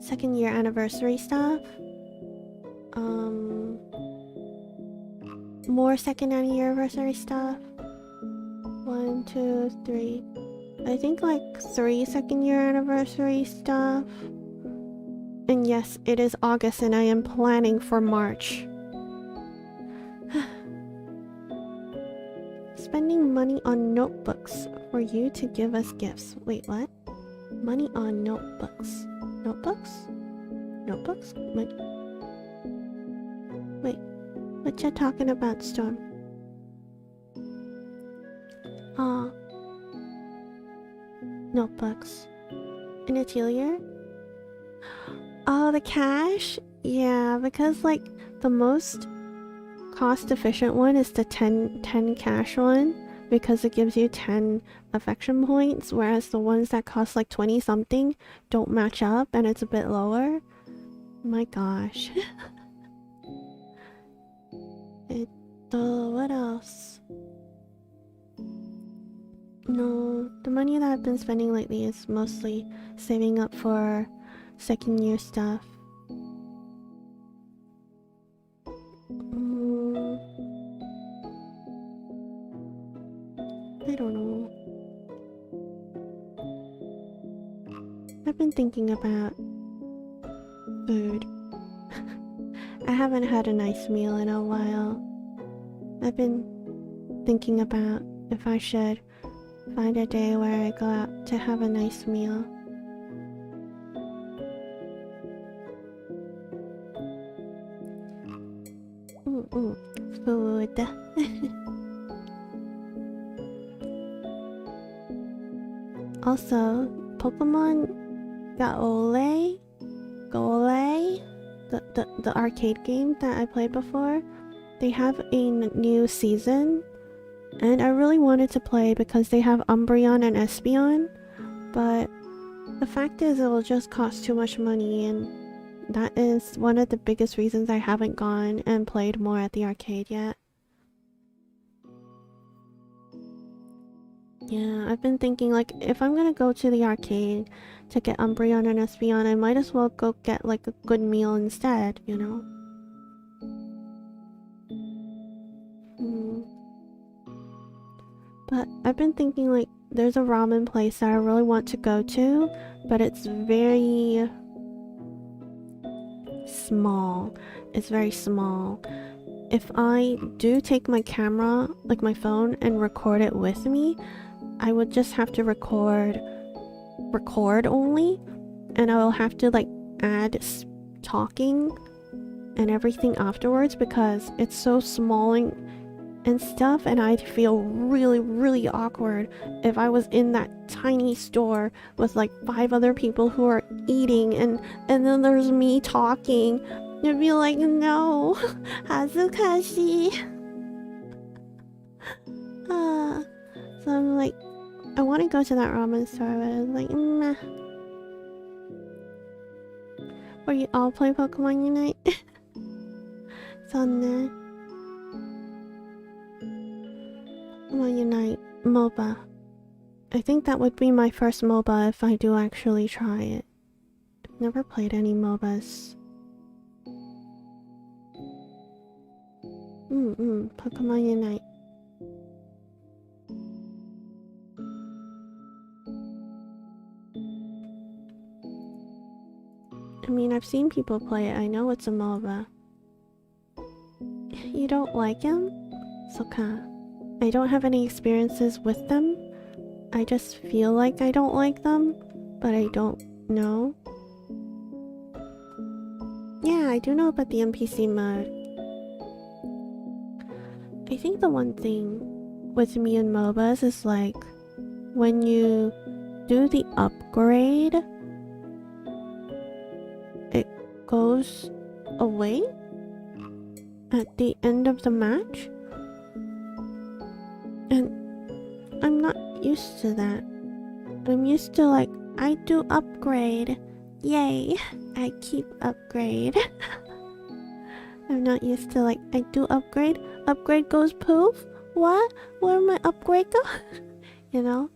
Second year anniversary stuff. More second anniversary stuff. 1, 2, 3. I think like 3 second year anniversary stuff. And yes, it is August and I am planning for March. Spending money on notebooks for you to give us gifts. Wait, what? Money on notebooks. Notebooks? Notebooks? Wait, what you talking about, Storm? Ah. Notebooks. An atelier? Oh, the cash? Yeah, because like the most cost efficient one is the 10 cash one because it gives you 10 affection points, whereas the ones that cost like 20 something don't match up and it's a bit lower. My gosh. What else? No, the money that I've been spending lately is mostly saving up for second year stuff. I don't know. I've been thinking about food. I haven't had a nice meal in a while. I've been thinking about if I should find a day where I go out to have a nice meal. Food. Also, Pokemon Gaole, the arcade game that I played before, they have a new season, and I really wanted to play because they have Umbreon and Espeon, but the fact is it will just cost too much money, and that is one of the biggest reasons I haven't gone and played more at the arcade yet. Yeah, I've been thinking like if I'm gonna go to the arcade to get Umbreon and Espeon, I might as well go get like a good meal instead, you know? But I've been thinking like there's a ramen place that I really want to go to, but it's very small. It's very small. If I do take my camera, like my phone, and record it with me, I would just have to record only, and I will have to like add talking and everything afterwards because it's so small and stuff, and I'd feel really awkward if I was in that tiny store with like 5 other people who are eating and then there's me talking. You'd be like, no, hazukashi. So I'm like, I want to go to that ramen store, but I was like, nah. Where you all play Pokemon Unite? Sonne. Pokemon Unite MOBA. I think that would be my first MOBA if I do actually try it. I've never played any MOBAs. Pokemon Unite. I mean, I've seen people play it. I know it's a MOBA. You don't like him? Soka. I don't have any experiences with them. I just feel like I don't like them, but I don't know. Yeah, I do know about the NPC mode. I think the one thing with me and MOBAs is like when you do the upgrade, it goes away at the end of the match. And used to that. I'm used to like, I do upgrade. Yay, I keep upgrade. I'm not used to like, I do upgrade. Upgrade goes poof? What? Where my upgrade go? You know?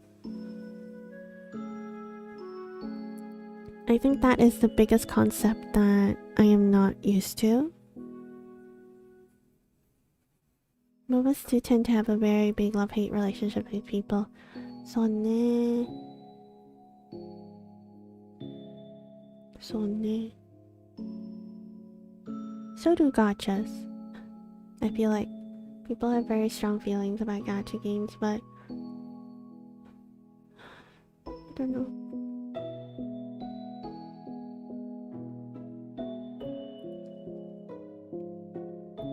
I think that is the biggest concept that I am not used to. MOBAs do tend to have a very big love-hate relationship with people. So ne. So do gachas. I feel like people have very strong feelings about gacha games, but I don't know.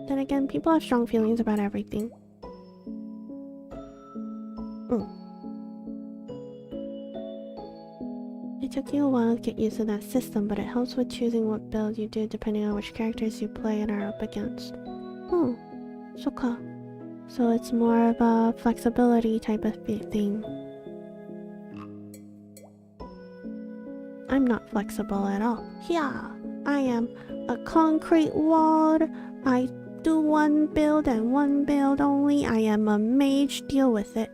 Then again, people have strong feelings about everything. It took you a while to get used to that system, but it helps with choosing what build you do depending on which characters you play and are up against. Oh, soka. So it's more of a flexibility type of thing. I'm not flexible at all. Yeah, I am a concrete wall. I do one build and one build only. I am a mage. Deal with it.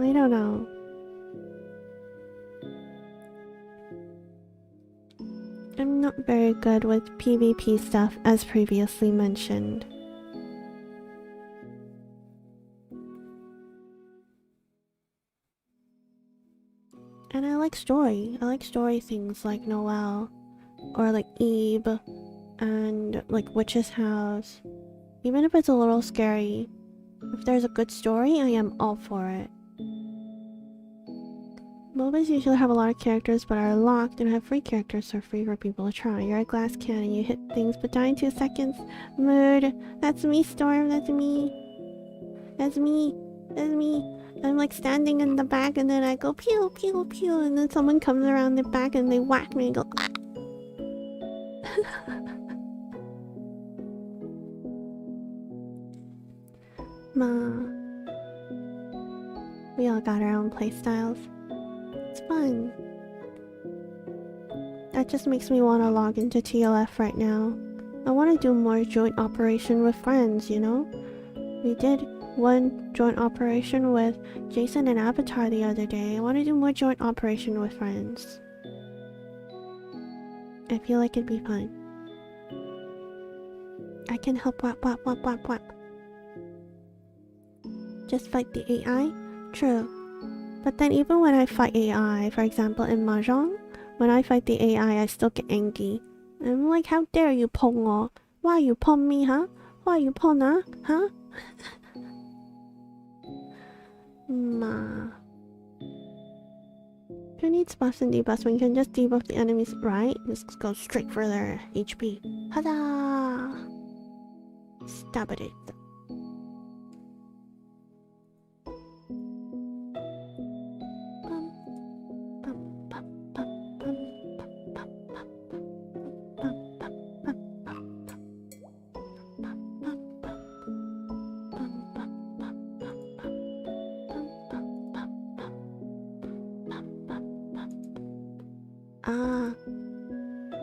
I don't know. I'm not very good with PvP stuff, as previously mentioned. And I like story. I like story things like Noelle, or like Eve, and like Witch's House. Even if it's a little scary, if there's a good story, I am all for it. MOBAs usually have a lot of characters but are locked and have free characters so free for people to try. You're a glass cannon, you hit things but die in 2 seconds. Mood. That's me, Storm. That's me. That's me. That's me. I'm like standing in the back and then I go pew pew pew and then someone comes around the back and they whack me and go ah. Ma. We all got our own playstyles. It's fun. That just makes me want to log into TLF right now. I want to do more joint operation with friends, you know? We did one joint operation with Jason and Avatar the other day. I want to do more joint operation with friends. I feel like it'd be fun. I can help whap whap whap whap whap. Just fight the AI? True. But then even when I fight AI, for example in Mahjong, when I fight the AI I still get angry. I'm like, how dare you pong? Why you pong me, huh? Why you pong, huh? Ma. Who needs buffs and debuffs when you can just debuff the enemies, right? Just go straight for their HP. Huzzah! Stab it.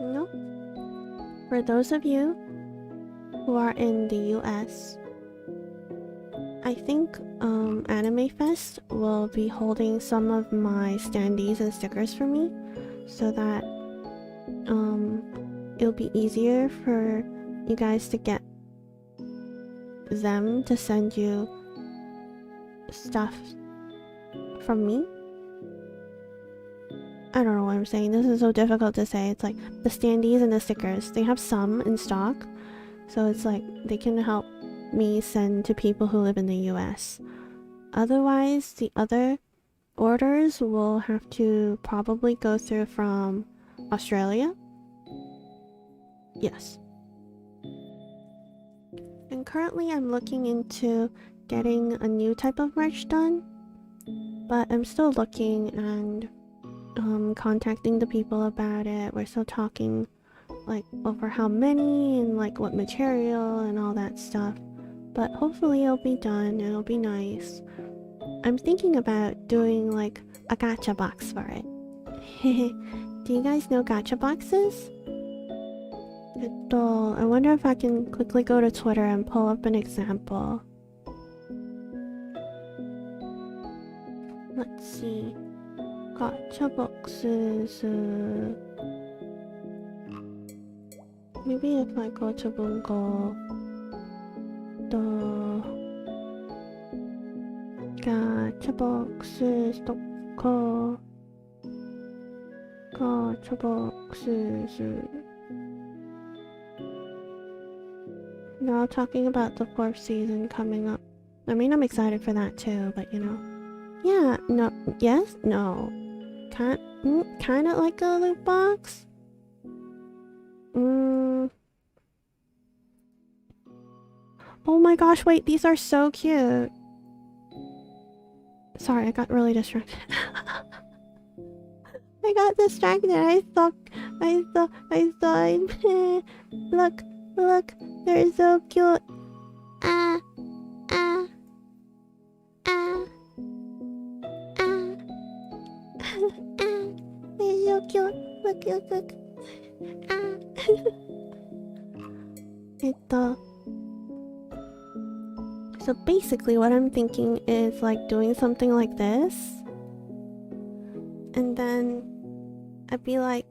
No. For those of you who are in the US, I think Anime Fest will be holding some of my standees and stickers for me so that it'll be easier for you guys to get them to send you stuff from me. I don't know what I'm saying. This is so difficult to say. It's like the standees and the stickers. They have some in stock. So it's like they can help me send to people who live in the US. Otherwise, the other orders will have to probably go through from Australia. Yes. And currently I'm looking into getting a new type of merch done. But I'm still looking and contacting the people about it. We're still talking like over how many and like what material and all that stuff. but hopefully it'll be done. It'll be nice. I'm thinking about doing like a gacha box for it. Do you guys know gacha boxes? I wonder if I can quickly go to Twitter and pull up an example. Let's see. Gacha boxes. Maybe if I go to Bungo, the gacha boxes. Gacha boxes. Now talking about the 4th season coming up. I mean, I'm excited for that too, but you know. Yeah, no, yes, no. Kinda like a loot box? Oh my gosh, wait, these are so cute. Sorry, I got really distracted. I got distracted. I saw look, they're so cute. Ah. They're so cute. Look. So basically what I'm thinking is like doing something like this. And then I'd be like,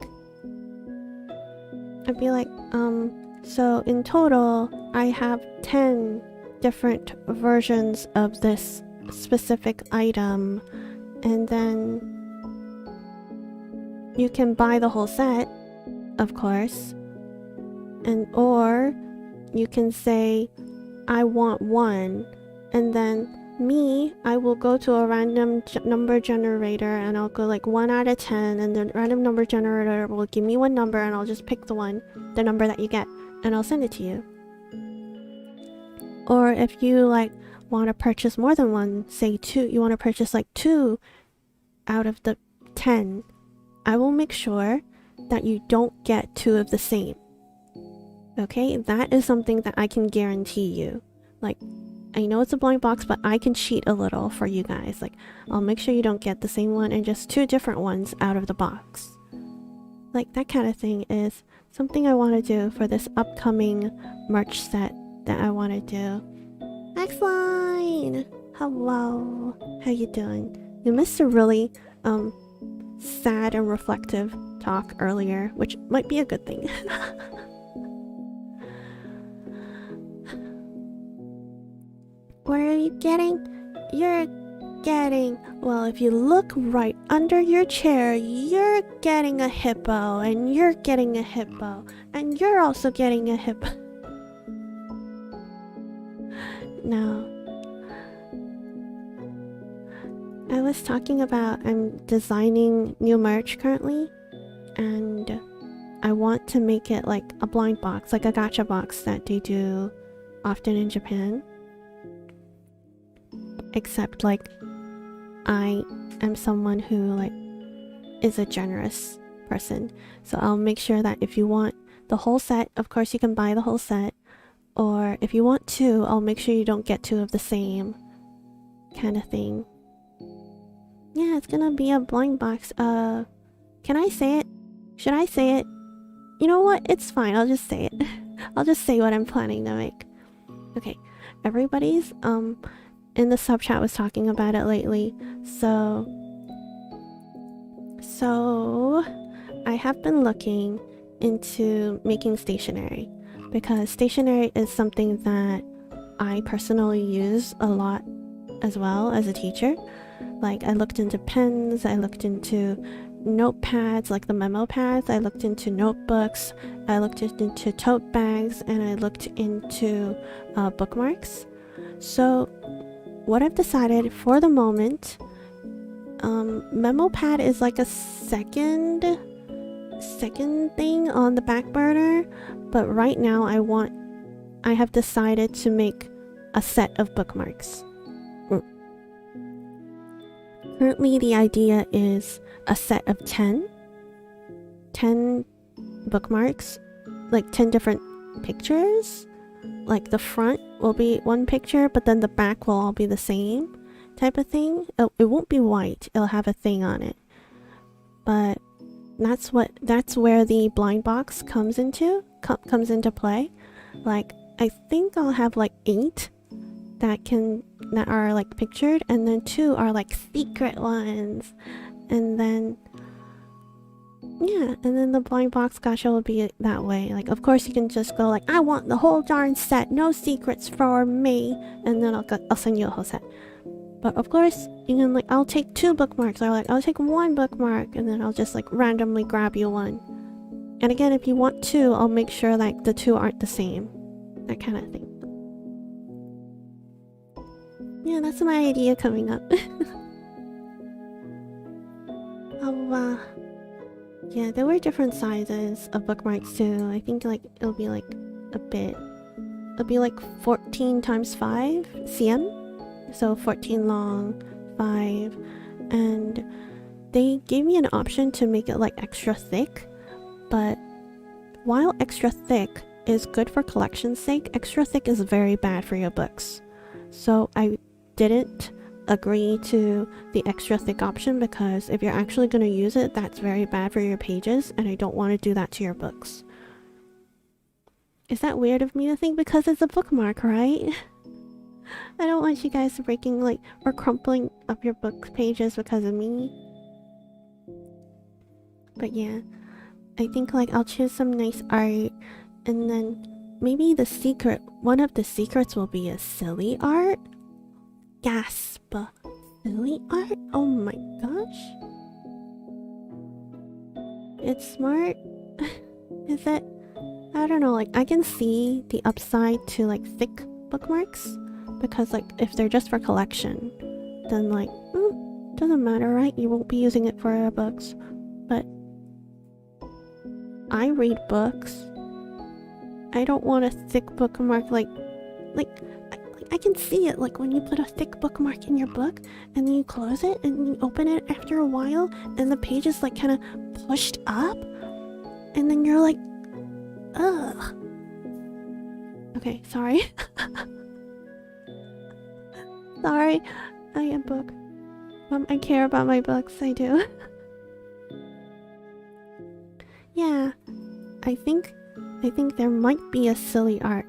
so in total, I have 10 different versions of this specific item, and then you can buy the whole set, of course, or you can say, I want one, and then I will go to a random number generator and I'll go like 1 out of 10, and the random number generator will give me one number and I'll just pick the number that you get, and I'll send it to you. Or if you like want to purchase more than one, say 2, you want to purchase like 2 out of the 10, I will make sure that you don't get 2 of the same. Okay, that is something that I can guarantee you. Like, I know it's a blind box, but I can cheat a little for you guys. Like, I'll make sure you don't get the same one and just 2 different ones out of the box. Like, that kind of thing is something I want to do for this upcoming merch set that I want to do. X-Line! Hello! How you doing? We missed a really, sad and reflective talk earlier, which might be a good thing. What are you getting? You're getting... Well, if you look right under your chair, you're getting a hippo, and you're getting a hippo, and you're also getting a hippo. No. I was talking about I'm designing new merch currently, and I want to make it like a blind box, like a gacha box that they do often in Japan. Except like I am someone who like is a generous person, so I'll make sure that if you want the whole set, of course you can buy the whole set, or if you want 2, I'll make sure you don't get 2 of the same kind of thing. Yeah, it's gonna be a blind box. Can I say it? Should I say it? You know what? It's fine. I'll just say it. I'll just say what I'm planning to make. Okay, everybody's in the sub chat was talking about it lately. So I have been looking into making stationery, because stationery is something that I personally use a lot as well as a teacher. Like, I looked into pens, I looked into notepads, like the memo pads, I looked into notebooks, I looked into tote bags, and I looked into bookmarks. So what I've decided for the moment, memo pad is like a second thing on the back burner, but right now I have decided to make a set of bookmarks. Currently the idea is a set of 10 bookmarks, like 10 different pictures, like the front will be one picture, but then the back will all be the same type of thing. It won't be white, it'll have a thing on it. But that's where the blind box comes into play. Like I think I'll have like 8 that are like pictured, and then 2 are like secret ones. And then yeah, and then the blind box gacha will be that way. Like of course you can just go like, I want the whole darn set, no secrets for me, and then I'll send you a whole set. But of course you can like, I'll take 2 bookmarks, or like I'll take 1 bookmark, and then I'll just like randomly grab you one. And again, if you want 2, I'll make sure like the 2 aren't the same, that kind of thing. Yeah, that's my idea coming up. Yeah, there were different sizes of bookmarks too. I think like it'll be like it'll be like 14 times 5 cm, so 14 long, 5, and they gave me an option to make it like extra thick. But while extra thick is good for collection's sake, extra thick is very bad for your books. So I didn't agree to the extra thick option, because if you're actually going to use it, that's very bad for your pages, and I don't want to do that to your books. Is that weird of me to think? Because it's a bookmark, right? I don't want you guys breaking like or crumpling up your book pages because of me. But yeah, I think like I'll choose some nice art, and then maybe one of the secrets will be a silly art. Gasp! Silly art? Oh my gosh. It's smart. Is it? I don't know, like I can see the upside to like thick bookmarks, because like if they're just for collection, then like doesn't matter, right? You won't be using it for your books. But I read books. I don't want a thick bookmark like I can see it, like when you put a thick bookmark in your book and then you close it and you open it after a while and the page is like kind of pushed up, and then you're like, ugh. Okay, sorry. Sorry, I am book. I care about my books, I do. Yeah, I think there might be a silly art.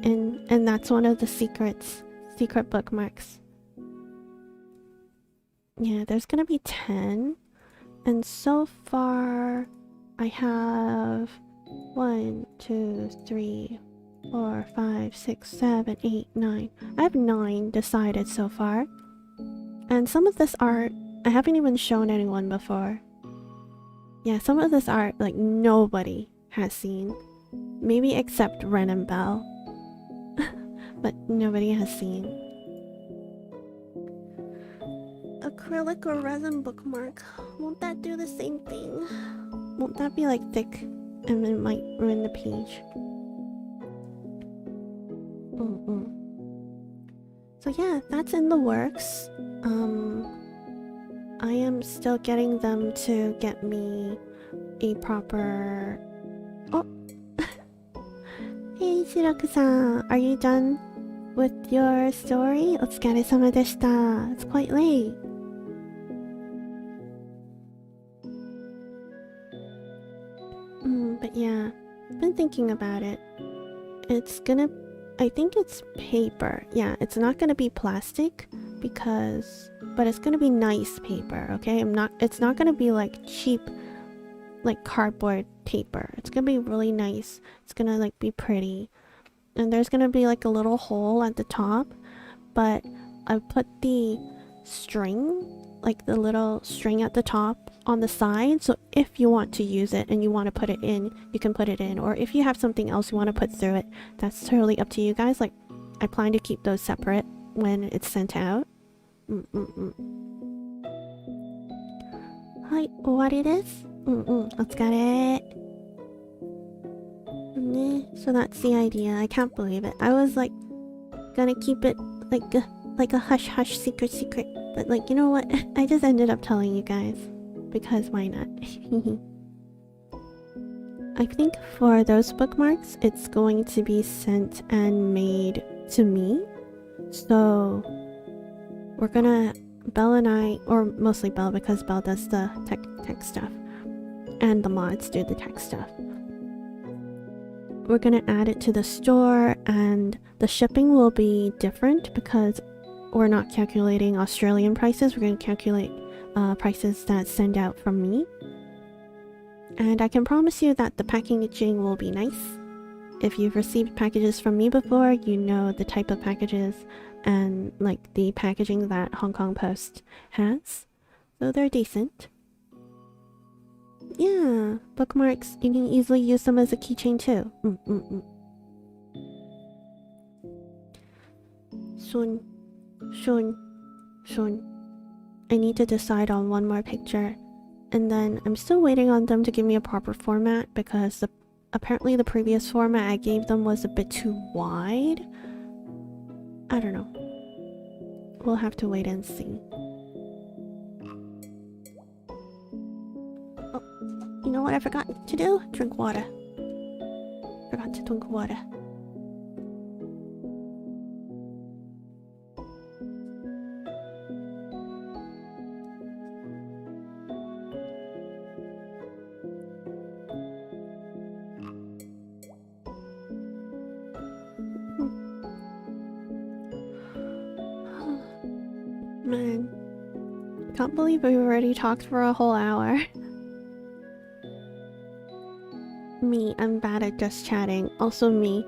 And that's one of the secret bookmarks. Yeah, there's gonna be 10. And so far, I have 1, 2, 3, 4, 5, 6, 7, 8, 9. I have 9 decided so far. And some of this art, I haven't even shown anyone before. Yeah, some of this art, like, nobody has seen. Maybe except Ren and Belle. But nobody has seen. Acrylic or resin bookmark. Won't that do the same thing? Won't that be like thick and it might ruin the page? So yeah, that's in the works. I am still getting them to get me a proper... Oh! Hey Shiroku-san, are you done with your story? Otsukaresama deshita. It's quite late. But yeah, I've been thinking about it. I think it's paper. Yeah, it's not gonna be plastic but it's gonna be nice paper, okay? It's not gonna be like cheap, like cardboard paper. It's gonna be really nice. It's gonna like be pretty. And there's gonna be like a little hole at the top, but I put the string, like the little string at the top on the side, so if you want to use it and you want to put it in, you can put it in, or if you have something else you want to put through it, that's totally up to you guys. Like, I plan to keep those separate when it's sent out. Hi, what it is? Let's get it. So that's the idea. I can't believe it. I was like gonna keep it like a hush hush secret, but like, you know what? I just ended up telling you guys because why not? I think for those bookmarks, it's going to be sent and made to me. So we're gonna, Belle and I, or mostly Belle because Belle does the tech stuff and the mods do the tech stuff. We're gonna add it to the store, and the shipping will be different because we're not calculating Australian prices. We're gonna calculate prices that send out from me. And I can promise you that the packaging will be nice. If you've received packages from me before, you know the type of packages and like the packaging that Hong Kong Post has. So they're decent. Yeah, bookmarks, you can easily use them as a keychain too. Soon. I need to decide on one more picture. And then I'm still waiting on them to give me a proper format because apparently the previous format I gave them was a bit too wide. I don't know. We'll have to wait and see. Oh, you know what I forgot to do? Drink water. Forgot to drink water. Man, can't believe we already talked for a whole hour. Me, I'm bad at just chatting. Also me,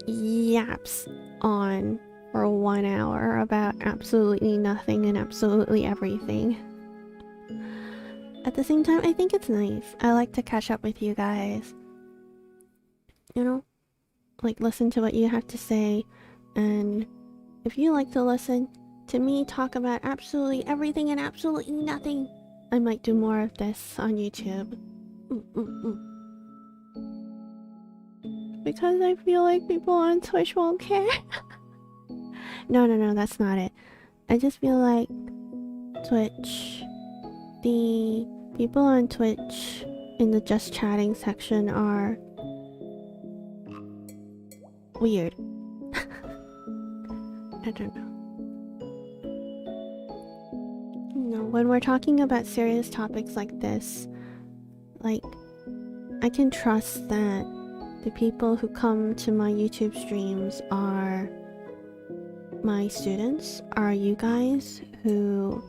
yaps on for 1 hour about absolutely nothing and absolutely everything. At the same time, I think it's nice. I like to catch up with you guys. You know? Like, listen to what you have to say. And if you like to listen to me talk about absolutely everything and absolutely nothing, I might do more of this on YouTube. Because I feel like people on Twitch won't care. No, that's not it. I just feel like Twitch, the people on Twitch in the just chatting section are weird. I don't know. You know, when we're talking about serious topics like this, like, I can trust that the people who come to my YouTube streams are my students, are you guys who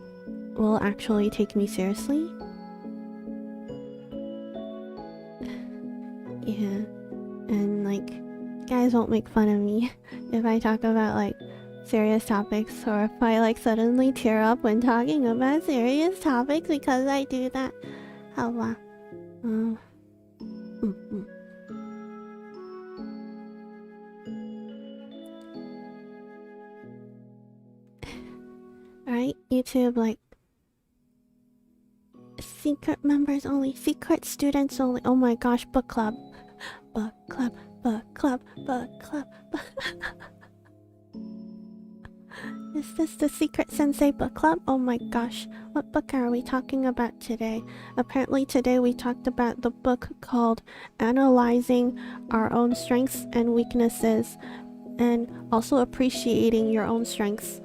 will actually take me seriously. Yeah, and like, guys won't make fun of me if I talk about like serious topics, or if I like suddenly tear up when talking about serious topics because I do that. How Right? YouTube, like, secret members only, secret students only. Oh my gosh, book club. Book club, book club, book club. Is this the Secret Sensei book club? Oh my gosh, what book are we talking about today? Apparently today we talked about the book called Analyzing Our Own Strengths and Weaknesses, and also appreciating your own strengths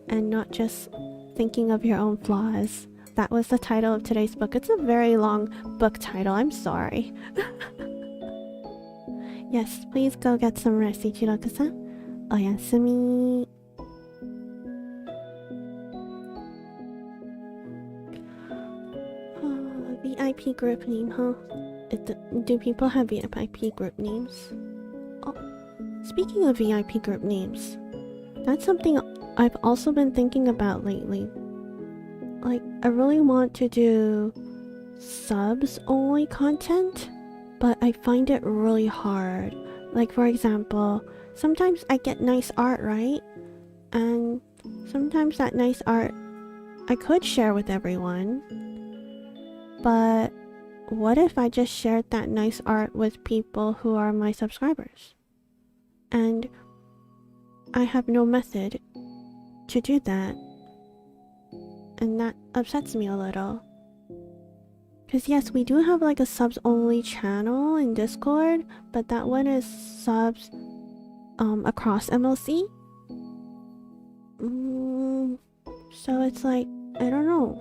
and not just thinking of your own flaws. That was the title of today's book. It's a very long book title, I'm sorry. Yes, please go get some rest, Ichiroku-san. Oyasumi. Oh, VIP group name, huh? Do people have VIP group names? Oh, speaking of VIP group names, that's something I've also been thinking about lately. Like, I really want to do subs only content, but I find it really hard. Like, for example, sometimes I get nice art, right? And sometimes that nice art I could share with everyone. But what if I just shared that nice art with people who are my subscribers? And I have no method to do that. And that upsets me a little. Because yes, we do have like a subs only channel in Discord, but that one is subs across MLC. So it's like, I don't know.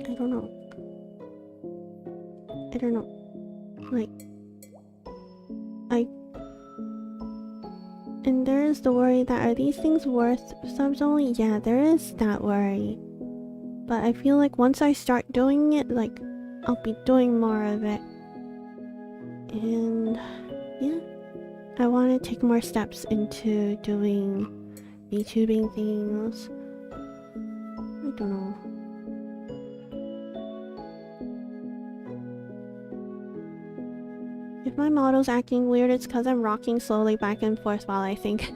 I don't know. I don't know. Like, and there is the worry that are these things worth subs only? Yeah, there is that worry. But I feel like once I start doing it, like, I'll be doing more of it. And yeah, I want to take more steps into doing VTubing things. I don't know. If my model's acting weird, it's because I'm rocking slowly back and forth while I think.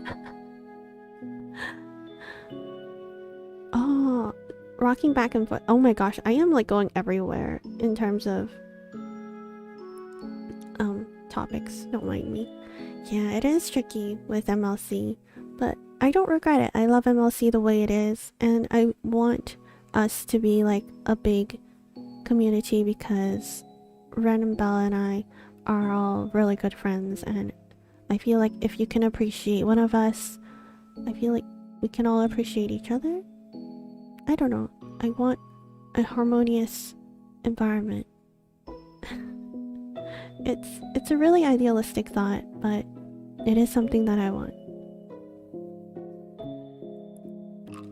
Oh, rocking back and forth. Oh my gosh, I am like going everywhere in terms of topics. Don't mind me. Yeah, it is tricky with MLC, but I don't regret it. I love MLC the way it is, and I want us to be like a big community because Ren and Bella and I are all really good friends, and I feel like if you can appreciate one of us, I feel like we can all appreciate each other. I don't know. I want a harmonious environment. It's a really idealistic thought, but it is something that I want.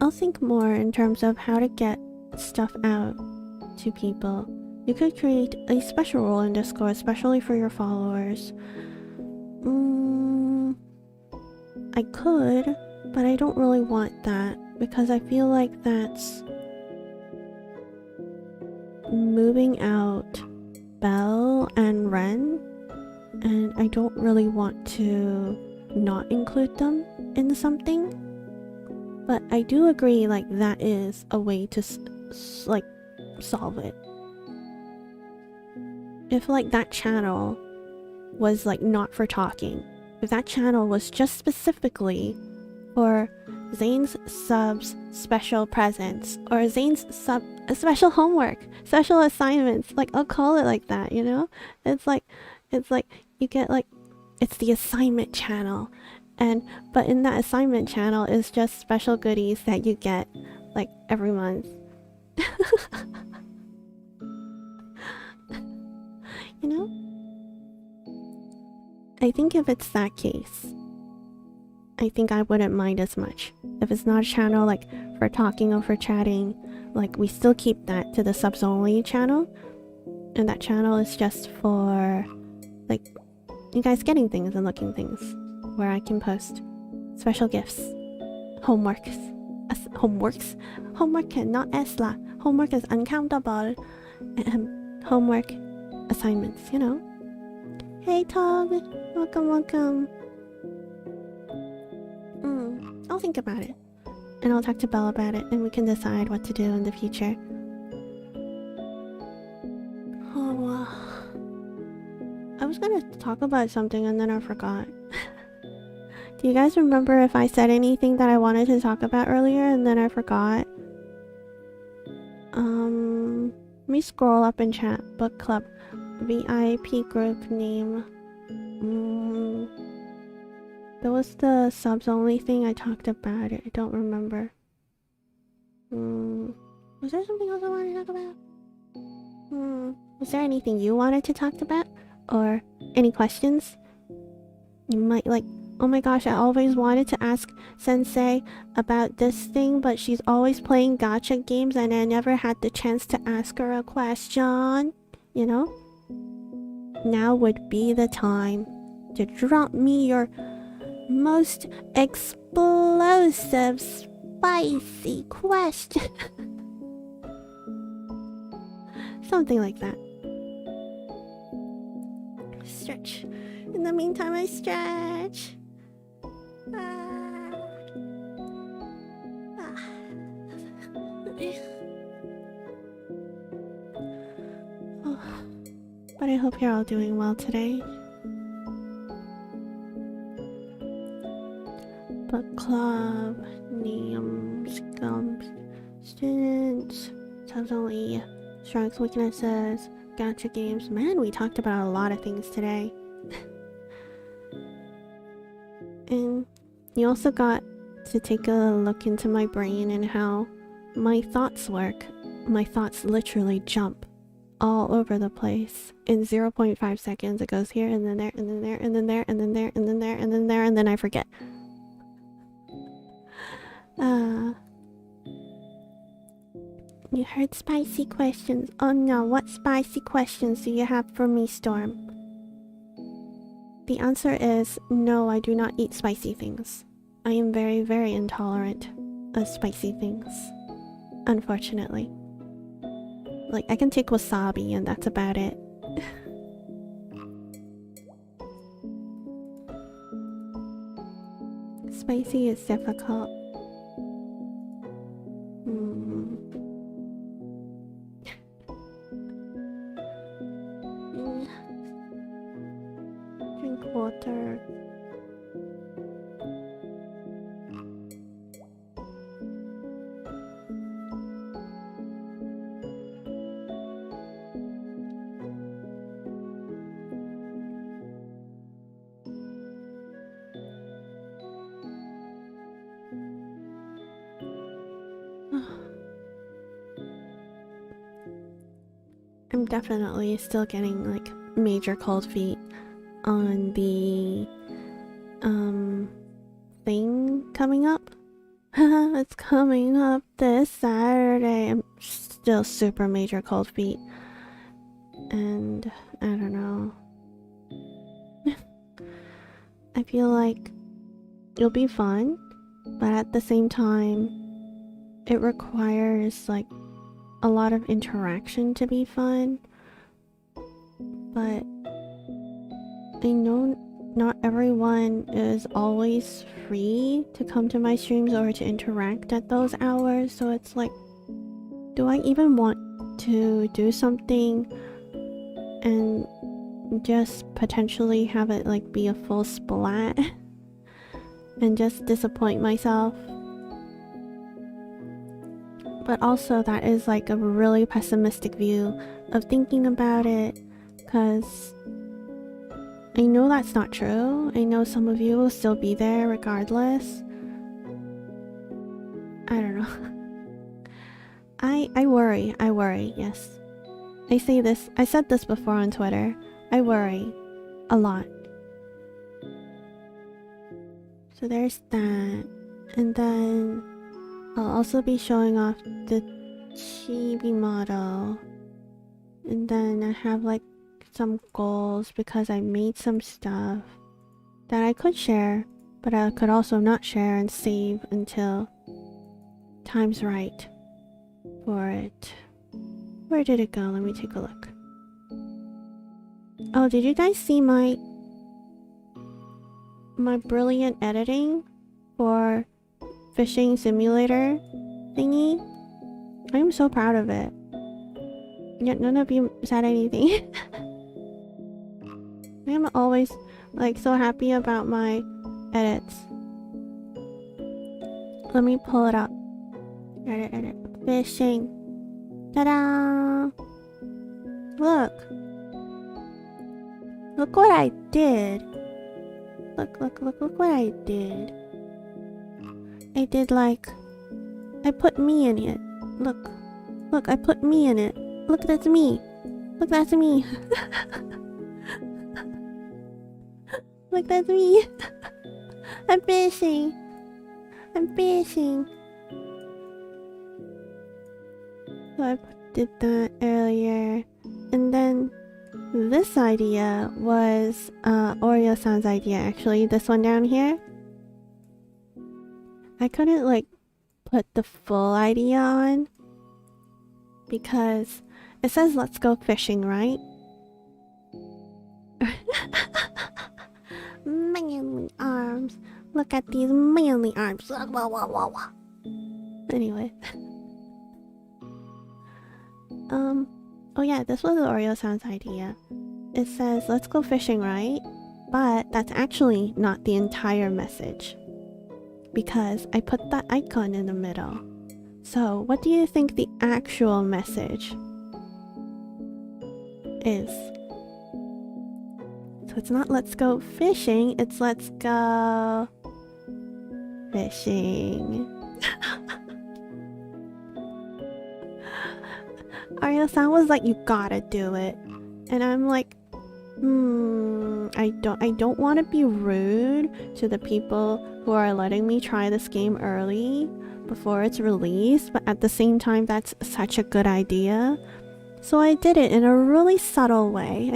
I'll think more in terms of how to get stuff out to people. You could create a special role in Discord, especially for your followers. I could, but I don't really want that because I feel like that's moving out Belle and Ren, and I don't really want to not include them in something. But I do agree, like, that is a way to like solve it. If like that channel was like not for talking, if that channel was just specifically for Zane's subs special presents or Zane's special homework, special assignments, like I'll call it like that, you know? It's like you get like, it's the assignment channel, but in that assignment channel is just special goodies that you get like every month. You know? I think if it's that case, I think I wouldn't mind as much. If it's not a channel like for talking or for chatting, like we still keep that to the subs only channel. And that channel is just for like you guys getting things and looking things, where I can post special gifts, homeworks. Homework cannot esla. Homework is uncountable. Homework assignments, you know. Hey Tog, welcome. I'll think about it. And I'll talk to Belle about it, and we can decide what to do in the future. Oh, I was gonna talk about something and then I forgot. Do you guys remember if I said anything that I wanted to talk about earlier and then I forgot? Let me scroll up in chat. Book club. VIP group name. That was the subs only thing. I talked about it. I don't remember. Was there something else I wanted to talk about? Was there anything you wanted to talk about? Or any questions? You might like, oh my gosh, I always wanted to ask Sensei about this thing, but she's always playing gacha games and I never had the chance to ask her a question. You know? Now would be the time to drop me your most explosive, spicy question. Something like that. Stretch. In the meantime, I stretch. But I hope you're all doing well today. Book club, names, students, Totally. Strengths, weaknesses, gacha games. Man, we talked about a lot of things today. And you also got to take a look into my brain and how my thoughts work. My thoughts literally jump all over the place. In 0.5 seconds it goes here and then there and then there and then there and then there and then there and then there and then I forget. You heard spicy questions. Oh no, what spicy questions do you have for me, Storm? The answer is no, I do not eat spicy things. I am very, very intolerant of spicy things. Unfortunately. Like, I can take wasabi and that's about it. Spicy is difficult. Drink water. I'm definitely still getting like major cold feet on the thing coming up. It's coming up this Saturday. I'm still super major cold feet. And I don't know. I feel like it'll be fun, but at the same time it requires like a lot of interaction to be fun. But I know not everyone is always free to come to my streams or to interact at those hours, so it's like, do I even want to do something and just potentially have it like be a full splat and just disappoint myself? But also that is like a really pessimistic view of thinking about it, because I know that's not true. I know some of you will still be there regardless. I don't know. I worry, yes. I said this before on Twitter. I worry a lot. So there's that. And then I'll also be showing off the chibi model. And then I have like some goals because I made some stuff that I could share, but I could also not share and save until time's right for it. Where did it go? Let me take a look. Oh, did you guys see my brilliant editing for fishing simulator thingy? I'm so proud of it. Yet none of you said anything. I'm always like so happy about my edits. Let me pull it up. Edit. Fishing. Ta-da! Look. Look what I did. Look what I did. I did like... I put me in it. Look, I put me in it. Look, that's me. Look, that's me. Look, that's me. I'm fishing. So I did that earlier. And then this idea was Oreo-san's idea, actually. This one down here. I couldn't like put the full idea on because it says let's go fishing, right? Manly arms. Look at these manly arms. Anyway. Oh yeah, this was Oreo-san's idea. It says let's go fishing, right? But that's actually not the entire message, because I put that icon in the middle. So, what do you think the actual message is? So it's not let's go fishing, it's let's go fishing. Arya-san was like, you gotta do it. And I'm like, I don't want to be rude to the people who are letting me try this game early before it's released, but at the same time that's such a good idea. So I did it in a really subtle way.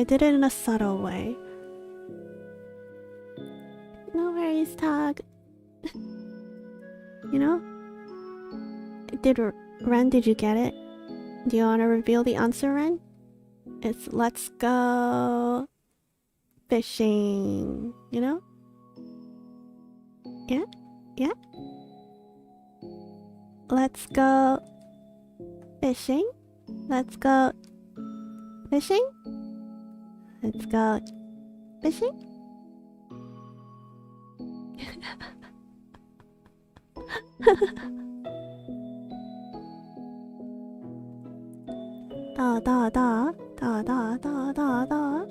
No worries, Tog. You know? Ren, did you get it? Do you want to reveal the answer, Ren? It's let's go fishing, you know? Yeah? Yeah? Let's go fishing? Let's go fishing? Let's go fishing? Da da da da da da da da.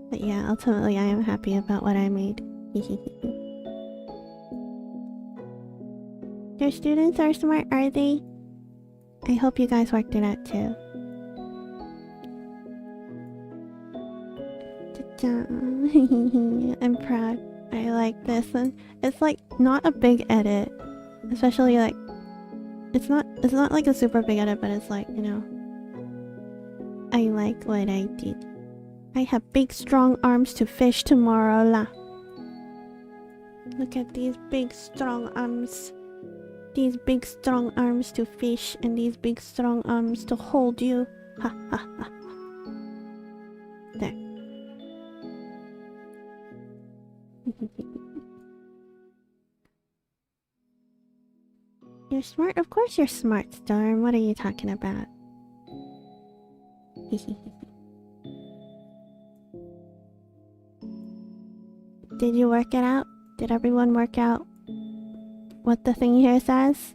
But yeah, ultimately I am happy about what I made. Your students are smart, are they? I hope you guys worked it out too. I'm proud. I like this one. It's like not a big edit. Especially like it's not like a super big edit, but it's like, you know, I like what I did. I have big strong arms to fish tomorrow la. Look at these big strong arms. These big strong arms to fish and these big strong arms to hold you. Ha ha ha. There. You're smart? Of course you're smart, Storm. What are you talking about? Did you work it out? Did everyone work out what the thing here says?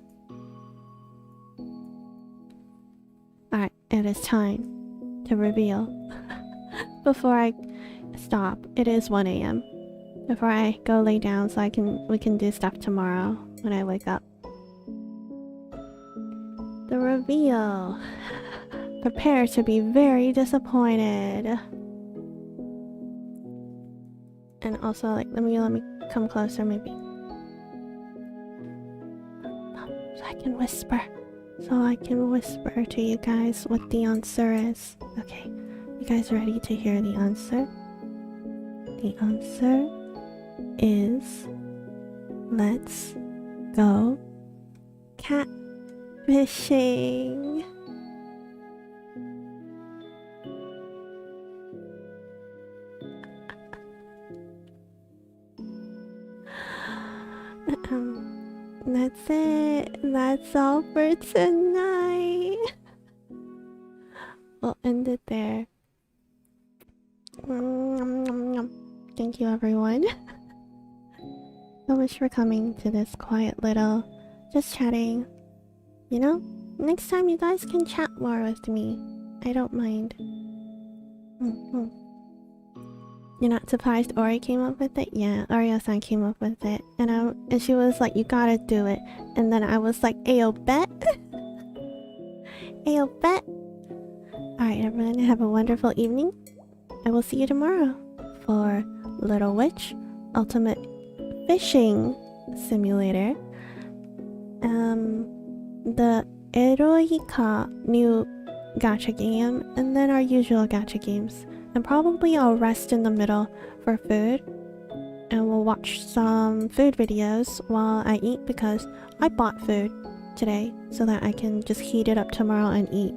Alright, it is time to reveal. Before I stop, it is 1 AM. Before I go lay down so we can do stuff tomorrow when I wake up. The reveal. Prepare to be very disappointed. And also, like, let me come closer, maybe. So I can whisper. So I can whisper to you guys what the answer is. Okay, you guys ready to hear the answer? The answer is let's go catfishing. That's it. That's all for tonight. We'll end it there. Thank you, everyone. So much for coming to this quiet little just chatting. You know, next time you guys can chat more with me. I don't mind. You're not surprised Ori came up with it? Yeah, Aria-san came up with it. And she was like, you gotta do it. And then I was like, ayo, bet? Ayo, bet? Alright, everyone, have a wonderful evening. I will see you tomorrow for Little Witch Ultimate Fishing Simulator. The Eroica new gacha game, and then our usual gacha games. And probably I'll rest in the middle for food. And we'll watch some food videos while I eat because I bought food today so that I can just heat it up tomorrow and eat.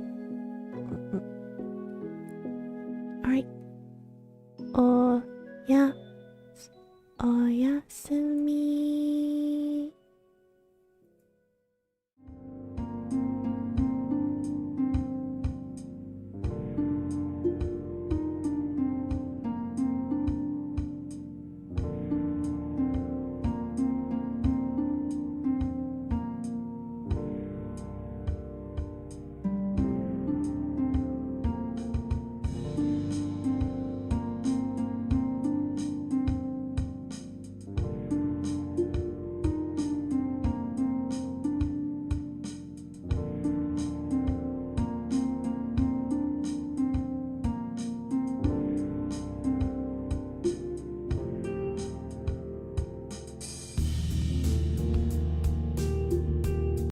Alright. Oh, yeah. Oh, yeah, Sumi.